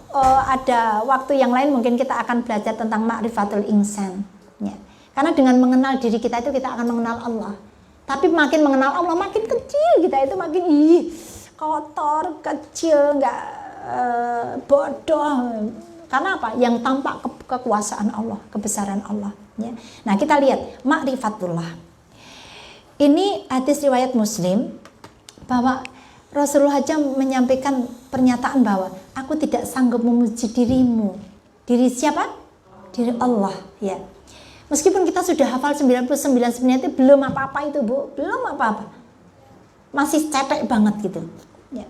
ada waktu yang lain mungkin kita akan belajar tentang ma'rifatul insan, ya. Karena dengan mengenal diri kita itu kita akan mengenal Allah. Tapi makin mengenal Allah makin kecil kita itu makin kotor, kecil, nggak bodoh. Karena apa? Yang tampak kekuasaan Allah, kebesaran Allah, ya. Nah, kita lihat ma'rifatullah. Ini hadis riwayat Muslim bahwa Rasulullah saja menyampaikan pernyataan bahwa aku tidak sanggup memuji dirimu. Diri siapa? Diri Allah, ya. Meskipun kita sudah hafal 99 sebenarnya itu belum apa-apa itu, Bu. Belum apa-apa. Masih cetek banget gitu, ya.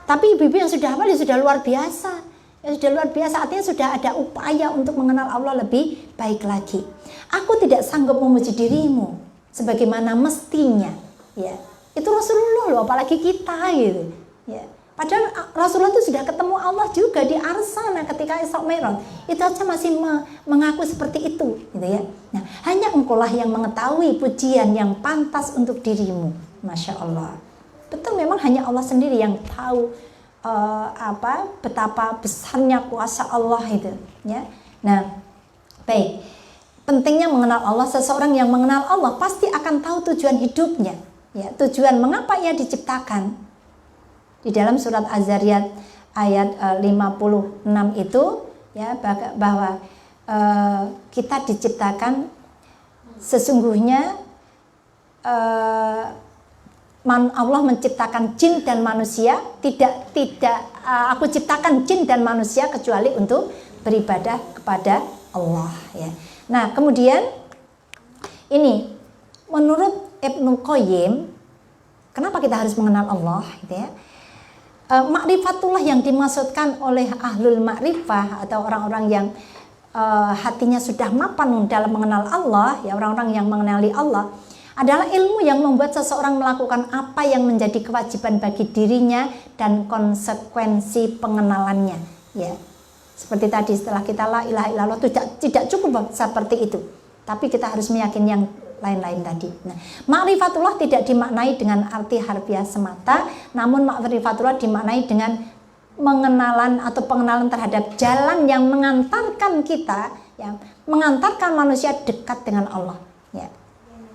Tapi ibu-ibu yang sudah hafal ya sudah luar biasa. Ya sudah luar biasa, artinya sudah ada upaya untuk mengenal Allah lebih baik lagi. Aku tidak sanggup memuji dirimu sebagaimana mestinya, ya. Itu Rasulullah loh, apalagi kita gitu, ya. Padahal Rasulullah itu sudah ketemu Allah juga di Arsana ketika Isra Mi'raj. Itu aja masih mengaku seperti itu, gitu ya. Nah, hanya engkaulah yang mengetahui pujian yang pantas untuk dirimu. Masya Allah. Betul, memang hanya Allah sendiri yang tahu betapa besarnya kuasa Allah itu, ya. Nah, baik. Pentingnya mengenal Allah. Seseorang yang mengenal Allah pasti akan tahu tujuan hidupnya, ya, tujuan mengapa ia diciptakan. Di dalam surat Az-Zariyat ayat 56 itu, ya, bahwa kita diciptakan sesungguhnya Allah menciptakan jin dan manusia aku ciptakan jin dan manusia kecuali untuk beribadah kepada Allah, ya. Nah, kemudian ini menurut Ibnu Qayyim, kenapa kita harus mengenal Allah, gitu ya? Ma'rifatullah yang dimaksudkan oleh ahlul ma'rifah atau orang-orang yang hatinya sudah mapan dalam mengenal Allah, ya, orang-orang yang mengenali Allah adalah ilmu yang membuat seseorang melakukan apa yang menjadi kewajiban bagi dirinya dan konsekuensi pengenalannya, ya. Seperti tadi setelah kita la ilaha illallah tidak cukup seperti itu, tapi kita harus meyakini yang lain-lain tadi. Nah, ma'rifatullah tidak dimaknai dengan arti harfiah semata, namun ma'rifatullah dimaknai dengan mengenalan atau pengenalan terhadap jalan yang mengantarkan kita, ya, mengantarkan manusia dekat dengan Allah, ya.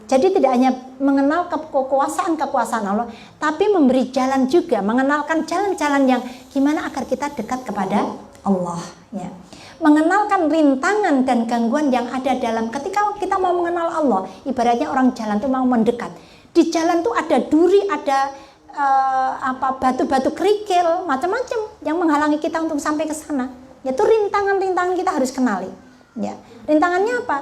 Jadi tidak hanya mengenal kekuasaan Allah, tapi memberi jalan juga, mengenalkan jalan-jalan yang gimana agar kita dekat kepada Allah, ya. Mengenalkan rintangan dan gangguan yang ada dalam ketika kita mau mengenal Allah. Ibaratnya orang jalan tuh mau mendekat. Di jalan tuh ada duri, ada batu-batu kerikil, macam-macam yang menghalangi kita untuk sampai ke sana. Yaitu rintangan-rintangan kita harus kenali, ya. Rintangannya apa?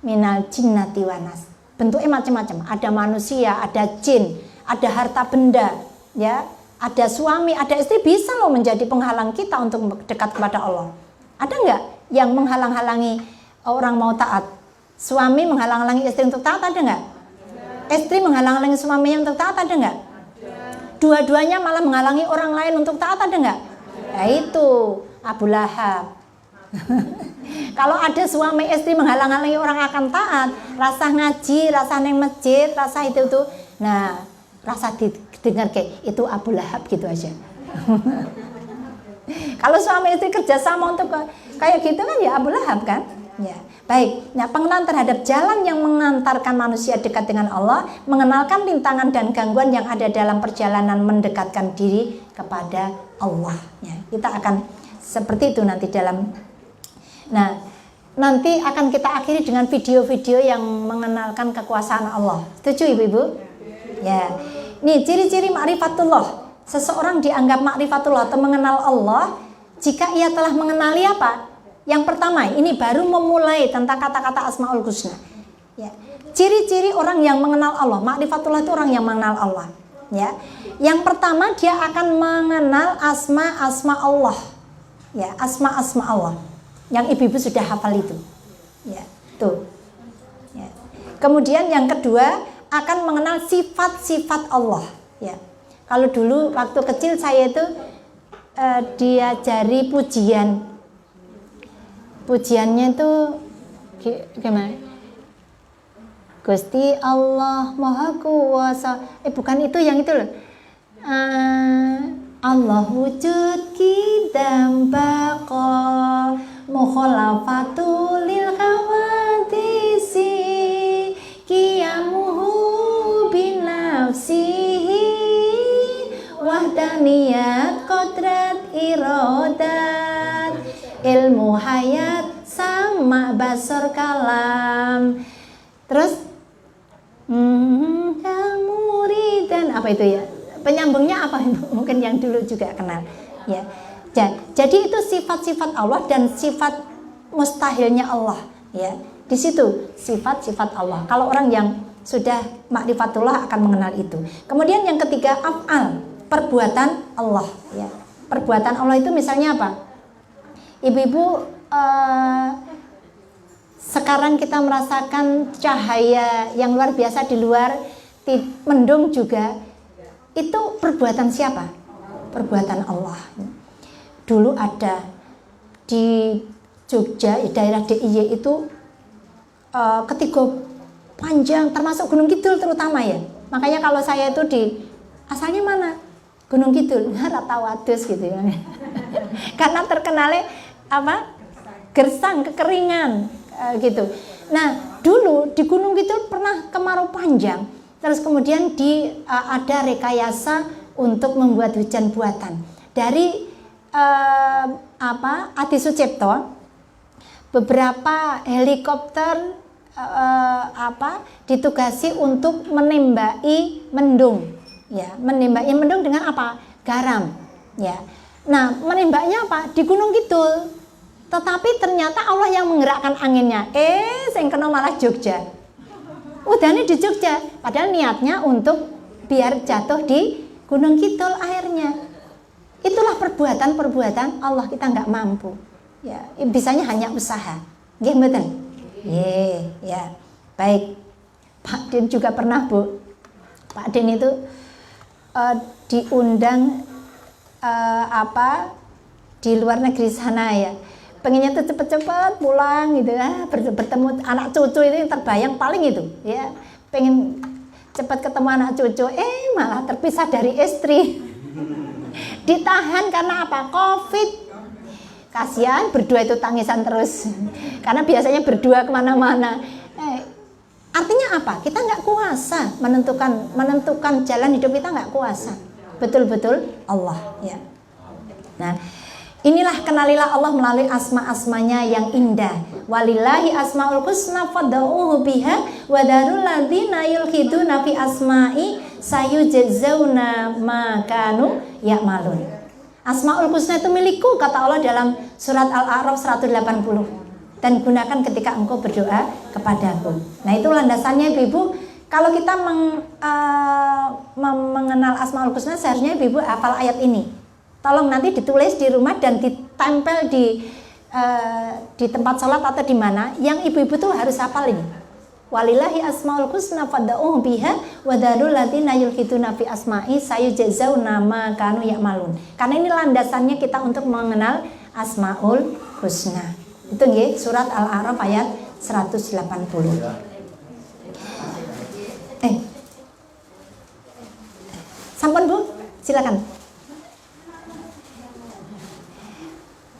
Minal jinnati wanas. Bentuknya macam-macam. Ada manusia, ada jin, ada harta benda, ya. Ada suami, ada istri, bisa loh menjadi penghalang kita untuk dekat kepada Allah. Ada nggak yang menghalang-halangi orang mau taat? Suami menghalang-halangi istri untuk taat, ada nggak? Istri menghalang-halangi suaminya untuk taat, ada nggak? Dua-duanya malah menghalangi orang lain untuk taat, ada nggak? Ya itu Abu Lahab. Kalau ada suami istri menghalang-halangi orang akan taat, rasa ngaji, rasa neng masjid, rasa itu tuh, nah rasa dengar kayak itu Abu Lahab gitu aja. Kalau suami istri kerjasama untuk kayak gitu kan ya Abu Lahab kan, ya. Baik, nah pengenalan terhadap jalan yang mengantarkan manusia dekat dengan Allah, mengenalkan rintangan dan gangguan yang ada dalam perjalanan mendekatkan diri kepada Allah, ya. Kita akan seperti itu nanti dalam. Nah, nanti akan kita akhiri dengan video-video yang mengenalkan kekuasaan Allah. Setuju ibu-ibu? Ya. Nih ciri-ciri ma'rifatullah. Seseorang dianggap ma'rifatullah atau mengenal Allah jika ia telah mengenali apa? Yang pertama, ini baru memulai tentang kata-kata Asmaul Husna. Ya. ciri-ciri orang yang mengenal Allah. Ma'rifatullah itu orang yang mengenal Allah, ya. Yang pertama dia akan mengenal asma Allah, ya, asma Allah. Yang ibu-ibu sudah hafal itu, ya, tuh. Ya. Kemudian yang kedua akan mengenal sifat-sifat Allah, ya. Kalau dulu waktu kecil saya itu diajari pujiannya itu gimana? Gusti Allah Maha Kuasa. Bukan itu, yang itu loh. Allah wujud kidam baqa mukhalafatul lil khawadisi qiyamuhu binafsihi wahdaniyat qadrat iradat ilmu hayat sama basar kalam. Terus muridan apa itu ya? Penyambungnya apa? Mungkin yang dulu juga kenal, ya. Jadi itu sifat-sifat Allah dan sifat mustahilnya Allah, ya. Di situ sifat-sifat Allah. Kalau orang yang sudah ma'rifatullah akan mengenal itu. Kemudian yang ketiga af'al, perbuatan Allah, ya. Perbuatan Allah itu misalnya apa? Ibu-ibu, sekarang kita merasakan cahaya yang luar biasa di luar, mendung juga. Itu perbuatan siapa? Perbuatan Allah. Dulu ada di Jogja, daerah DIY itu ketiga panjang, termasuk Gunung Kidul terutama, ya. Makanya kalau saya itu asalnya mana? Gunung Kidul, rata wadus gitu ya. Karena terkenalnya apa? Gersang, kekeringan gitu. Nah, dulu di Gunung Kidul pernah kemarau panjang. Terus kemudian ada rekayasa untuk membuat hujan buatan dari Adi Sucipto. Beberapa helikopter ditugasi untuk menembaki mendung, ya, menembaki mendung dengan apa? Garam, ya. Nah, menembaknya apa? Di Gunung Kidul. Tetapi ternyata Allah yang menggerakkan anginnya. Sing kena malah Jogja. Udahnya di Jogja, padahal niatnya untuk biar jatuh di Gunung Kidul airnya. Itulah perbuatan Allah, kita nggak mampu. Ya, bisanya hanya usaha. Nggih mboten? Ya. Baik. Pak Din juga pernah, Bu. Pak Din itu diundang di luar negeri sana, ya. Pengennya tuh cepet-cepet pulang gitu, bertemu anak cucu itu yang terbayang paling itu, ya. Pengen cepat ketemu anak cucu, malah terpisah dari istri. Ditahan karena apa? Covid. Kasihan, berdua itu tangisan terus. Karena biasanya berdua kemana-mana. Artinya apa? Kita nggak kuasa menentukan jalan hidup kita, nggak kuasa. Betul-betul Allah, ya. Nah, inilah kenalilah Allah melalui asma-asmanya yang indah. Walillahi asmaul husna fad'uuhu biha wa darul ladzina yulhiduna fi asma'i sayujzauna ma kanu ya'malun. Asmaul husna itu milikku, kata Allah dalam surat Al-A'raf 180. Dan gunakan ketika engkau berdoa kepadaku. Nah, itu landasannya Ibu. Kalau kita mengenal asmaul husna, seharusnya Ibu hafal ayat ini. Tolong nanti ditulis di rumah dan ditempel di tempat sholat atau di mana. Yang ibu-ibu tuh harus hafal ini. Walillahi asmaul husna fad'uuhu biha wa darul ladzina yulhiduna fi asma'i sayujzauna ma kanu ya'malun. Karena ini landasannya kita untuk mengenal asmaul husna. Itu nggih, surat Al-A'raf ayat 180. Sampun, Bu? Silakan.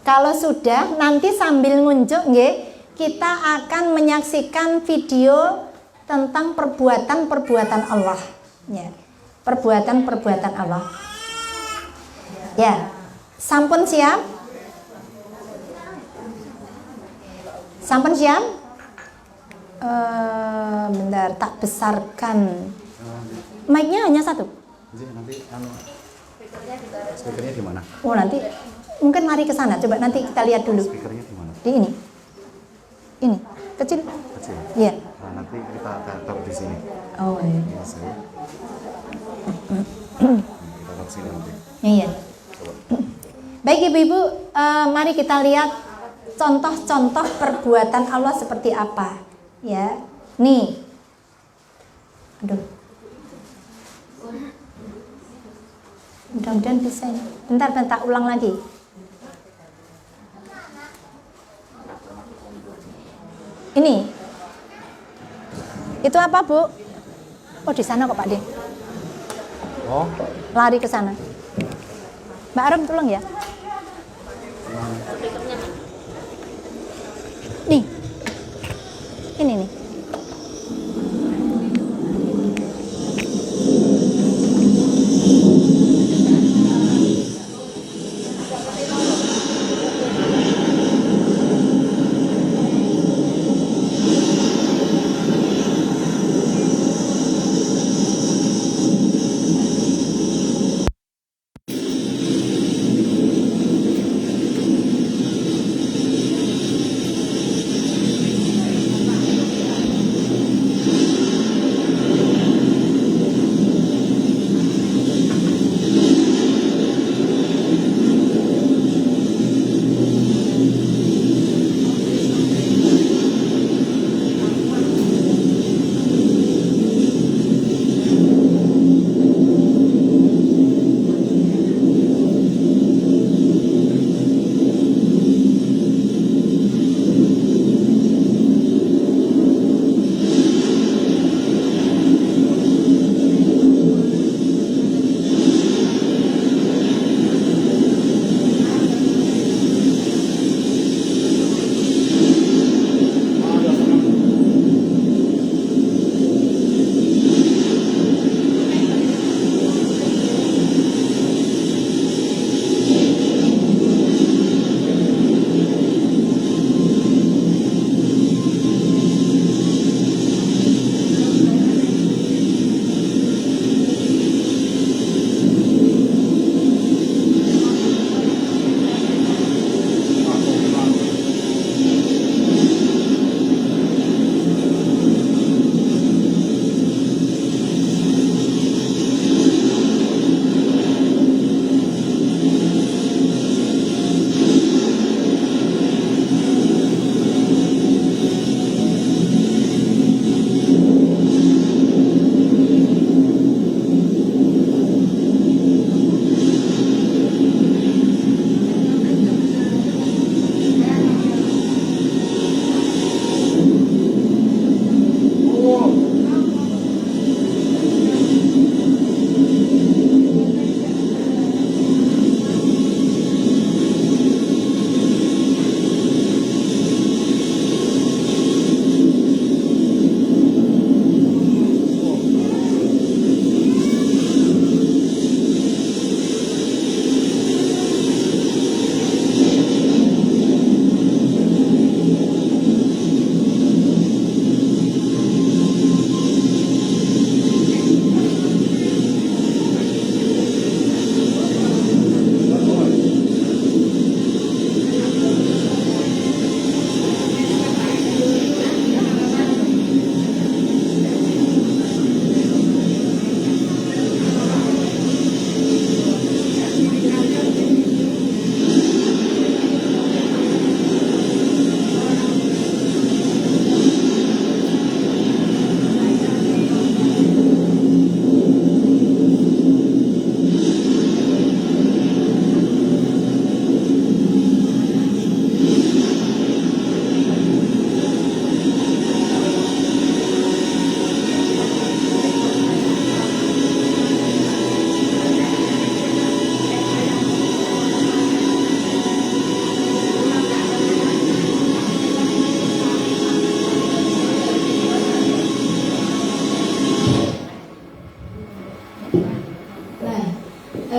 Kalau sudah, nanti sambil ngunjuk nggih, kita akan menyaksikan video tentang perbuatan-perbuatan Allah, ya. Perbuatan-perbuatan Allah. Ya. Sampun siap? Sampun siap? Bentar, tak besarkan. Mic-nya hanya satu. Nanti speakernya di mana? Oh, nanti mungkin mari ke sana. Coba nanti kita lihat dulu. Speakernya di mana? Di ini. Ini, kecil. Kecil. Iya. Nah, nanti kita taruh di sini. Oh iya. Yes, ya. Kita taruh sini nanti. Iya. Coba. Baik Ibu-ibu, mari kita lihat contoh-contoh perbuatan Allah seperti apa. Ya, nih. Aduh. Mudah-mudahan bisa. Bentar, ulang lagi. Ini. Itu apa, Bu? Oh, di sana kok, Pak Din. Oh, Lari ke sana. Mbak Arum tolong ya. Nih. Ini nih.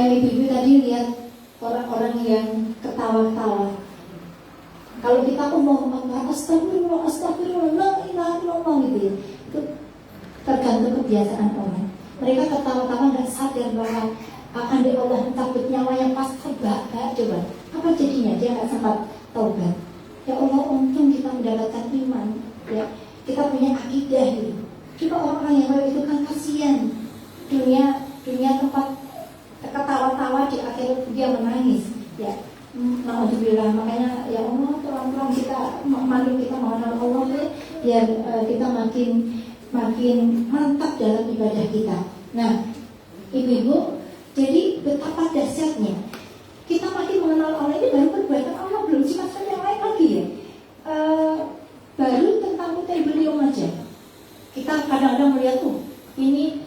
Ibu-ibu tadi lihat orang-orang yang ketawa-tawa. Kalau kita ngomong astagfirullah, astagfirullah, la ilaha illallah gitu ya, itu tergantung kebiasaan orang. Mereka ketawa-tawa nggak sadar bahwa andai Allah mencabut nyawanya pas terbakar, coba apa jadinya? Dia nggak sempat taubat. Ya Allah, untung kita mendapatkan iman. Ya, kita punya akidah gitu. Coba orang-orang yang kayak itu kan kasihan. Dunia tempat ketawa-tawa di akhir dia menangis. Ya, alhamdulillah. Makanya ya Allah, tolong kita mengenal Allah deh, biar kita makin mantap dalam ibadah kita. Nah, ibu-ibu, jadi betapa dahsyatnya kita makin mengenal Allah ini baru perbuatan Allah, belum sifat yang lain lagi ya. Baru tentang hutan beliau aja. Kita kadang-kadang melihat tuh ini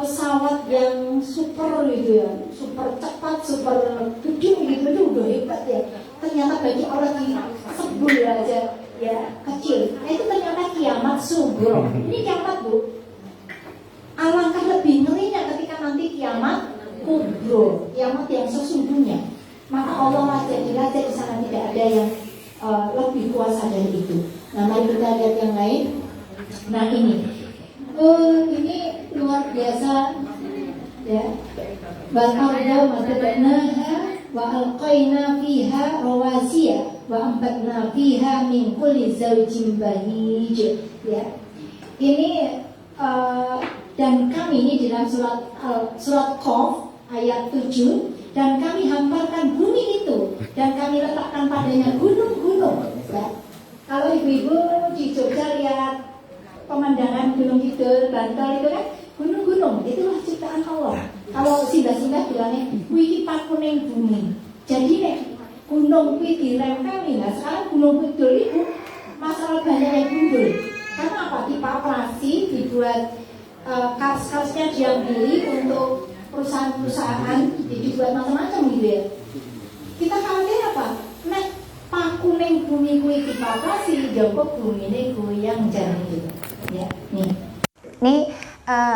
pesawat yang super gitu ya, super cepat, super gede gitu, itu udah hebat ya. Ternyata bagi orang yang sebul aja ya kecil. Nah, itu ternyata kiamat subur. Ini kiamat Bu. Alangkah lebih ngerinya ketika nanti kiamat kubro, kiamat yang sesungguhnya. Maka Allah aja dilatih di sana, tidak ada yang lebih kuasa dari itu. Nah, mari kita lihat yang lain. Nah ini luar biasa ya. Wal-arda madadnaha wa alqaina fiha rawasiya wa ambatna fiha min kulli zawjin bahij ya. Ini dan kami ini dalam surat Qaf ayat 7, dan kami hamparkan bumi itu dan kami letakkan padanya gunung-gunung ya. Kalau ibu-ibu di Jogja lihat pemandangan Gunung Kidul, Bantul itu kan gunung-gunung, itulah ciptaan Allah. Kalau simbah-simbah bilangnya, wiki pakuning bumi. Jadi nek gunung kuwi dirempeli, nah sekarang Gunung Kidul itu masalah banyak yang gundul. Karena apa? Dipaprasi, dibuat kars-karsnya diambil untuk perusahaan-perusahaan, dibuat macam-macam gitu ya. Kita khawatir apa? Nek pakuning bumi kuwi dipaprasi, joko bumine goyang jan gitu. Ya, nih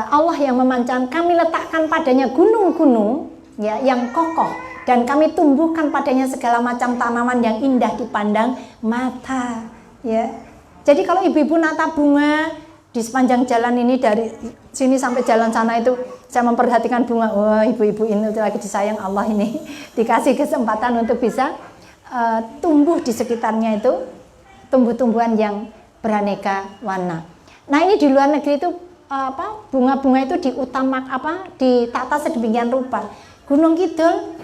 Allah yang memancarkan, kami letakkan padanya gunung-gunung ya yang kokoh, dan kami tumbuhkan padanya segala macam tanaman yang indah dipandang mata ya. Jadi kalau ibu-ibu nata bunga di sepanjang jalan ini, dari sini sampai jalan sana itu saya memperhatikan bunga, wah ibu-ibu ini lagi disayang Allah ini dikasih kesempatan untuk bisa tumbuh di sekitarnya itu tumbuh-tumbuhan yang beraneka warna. Nah ini di luar negeri itu bunga-bunga itu ditata sedemikian rupa. Gunung Kidul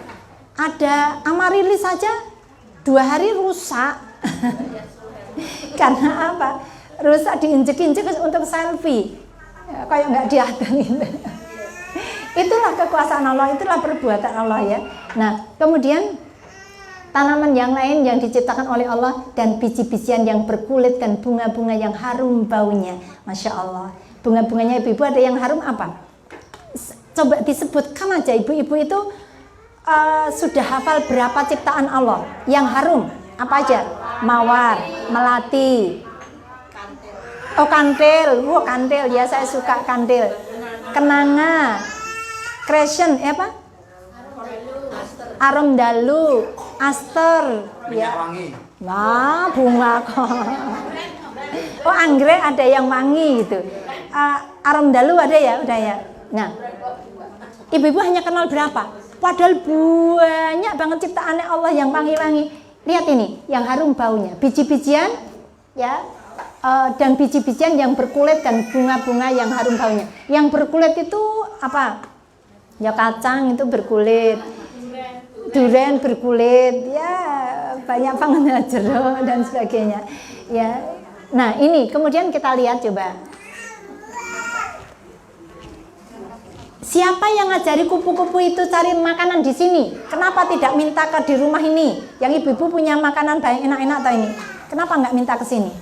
ada amarilis saja 2 hari rusak. Karena apa? Rusak, diinjek-injek untuk selfie, ya, kayak nggak diatur gitu. Itulah kekuasaan Allah, itulah perbuatan Allah ya. Nah kemudian tanaman yang lain yang diciptakan oleh Allah, dan biji-bijian yang berkulit, dan bunga-bunga yang harum baunya. Masya Allah. Bunga-bunganya ibu-ibu ada yang harum apa? Coba disebutkan aja, ibu-ibu itu sudah hafal berapa ciptaan Allah yang harum? Apa aja? Mawar, melati, kantil. Kantil ya, saya suka kantil. Kenanga, crescent, apa? Arum dalu, aster, ya. Wah, bunga kok. Anggrek ada yang wangi gitu. Arum dalu ada ya, udah ya. Nah, ibu-ibu hanya kenal berapa? Padahal banyak banget ciptaannya Allah yang wangi-wangi. Lihat ini, yang harum baunya, biji-bijian, ya, dan biji-bijian yang berkulit, dan bunga-bunga yang harum baunya. Yang berkulit itu apa? Ya kacang itu berkulit. Durian berkulit, ya banyak banget, jeruk dan sebagainya ya. Nah ini kemudian kita lihat coba, siapa yang ngajari kupu-kupu itu cari makanan di sini? Kenapa tidak minta di rumah ini? Yang ibu-ibu punya makanan banyak enak-enak atau ini? Kenapa nggak minta ke sini?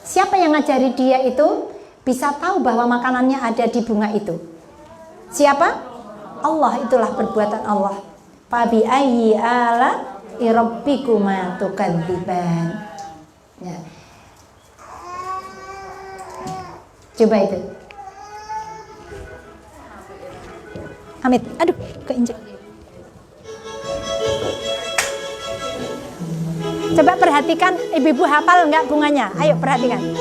Siapa yang ngajari dia itu bisa tahu bahwa makanannya ada di bunga itu? Siapa? Allah, itulah perbuatan Allah. Fabi ayyi ala rabbikuma tukadziban. Ya. Coba itu. Hamid, aduh, keinjek. Coba perhatikan, ibu-ibu hafal enggak bunganya? Ayo perhatikan.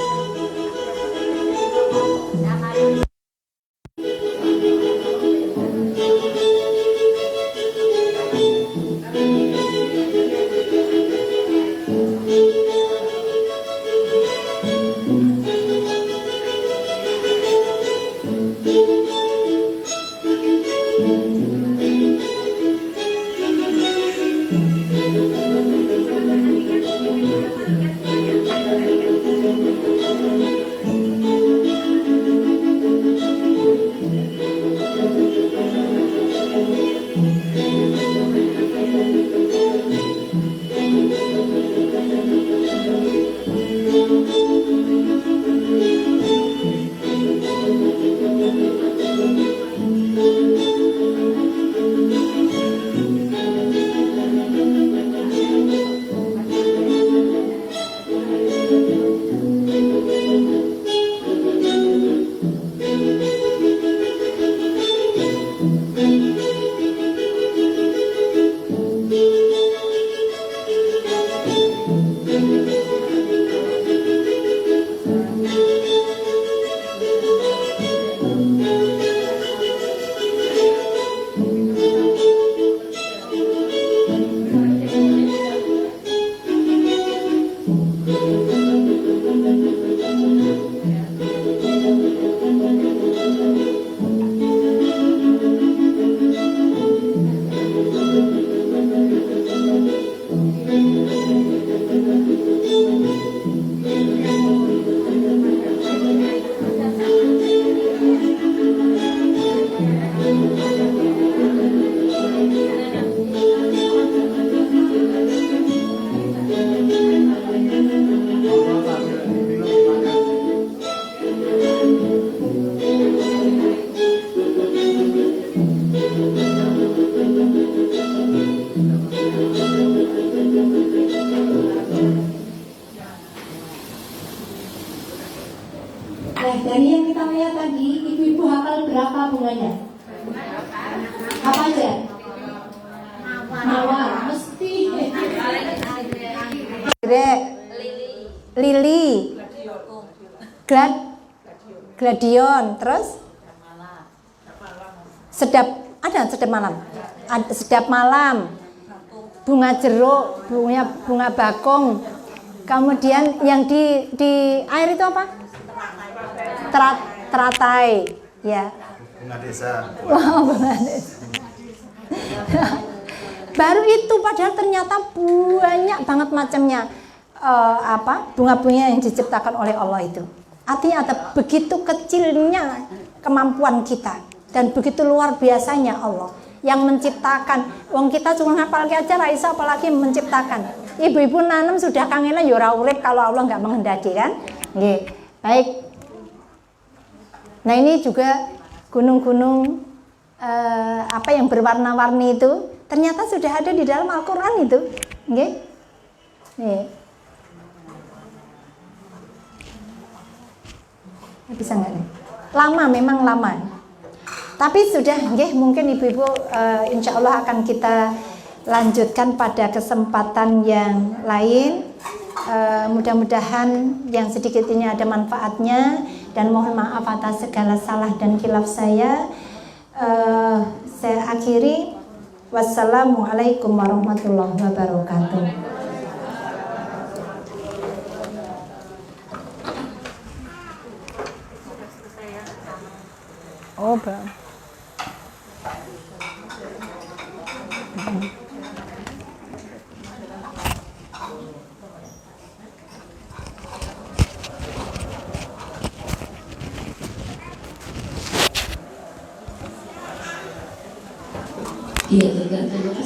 namanya? Apa aja? Mawar, mesti. Grek, lili, gladion, terus sedap, ada sedap malam, ada sedap malam, bunga jeruk, bunga bakung, kemudian yang di air itu apa? Teratai, ya. Bunga desa. Wow, bunga desa. Baru itu padahal ternyata banyak banget macamnya bunga-bunga yang diciptakan oleh Allah itu. Artinya ada begitu kecilnya kemampuan kita dan begitu luar biasanya Allah yang menciptakan. Wong kita cuma ngapalke aja ra iso apalagi menciptakan. Ibu-ibu nanam sudah kangenan ya ora urip kalau Allah nggak menghendaki kan? Nggih. Baik. Nah, ini juga gunung-gunung yang berwarna-warni itu ternyata sudah ada di dalam Al-Qur'an itu. Nggih. Nih. Bisa nggak nih? Lama, memang lama. Tapi sudah, nggih, mungkin ibu-ibu insya Allah akan kita lanjutkan pada kesempatan yang lain. Mudah-mudahan yang sedikit ini ada manfaatnya dan mohon maaf atas segala salah dan khilaf saya. Saya akhiri. Wassalamualaikum warahmatullahi wabarakatuh. Oh, Bang. Iya, tergantung.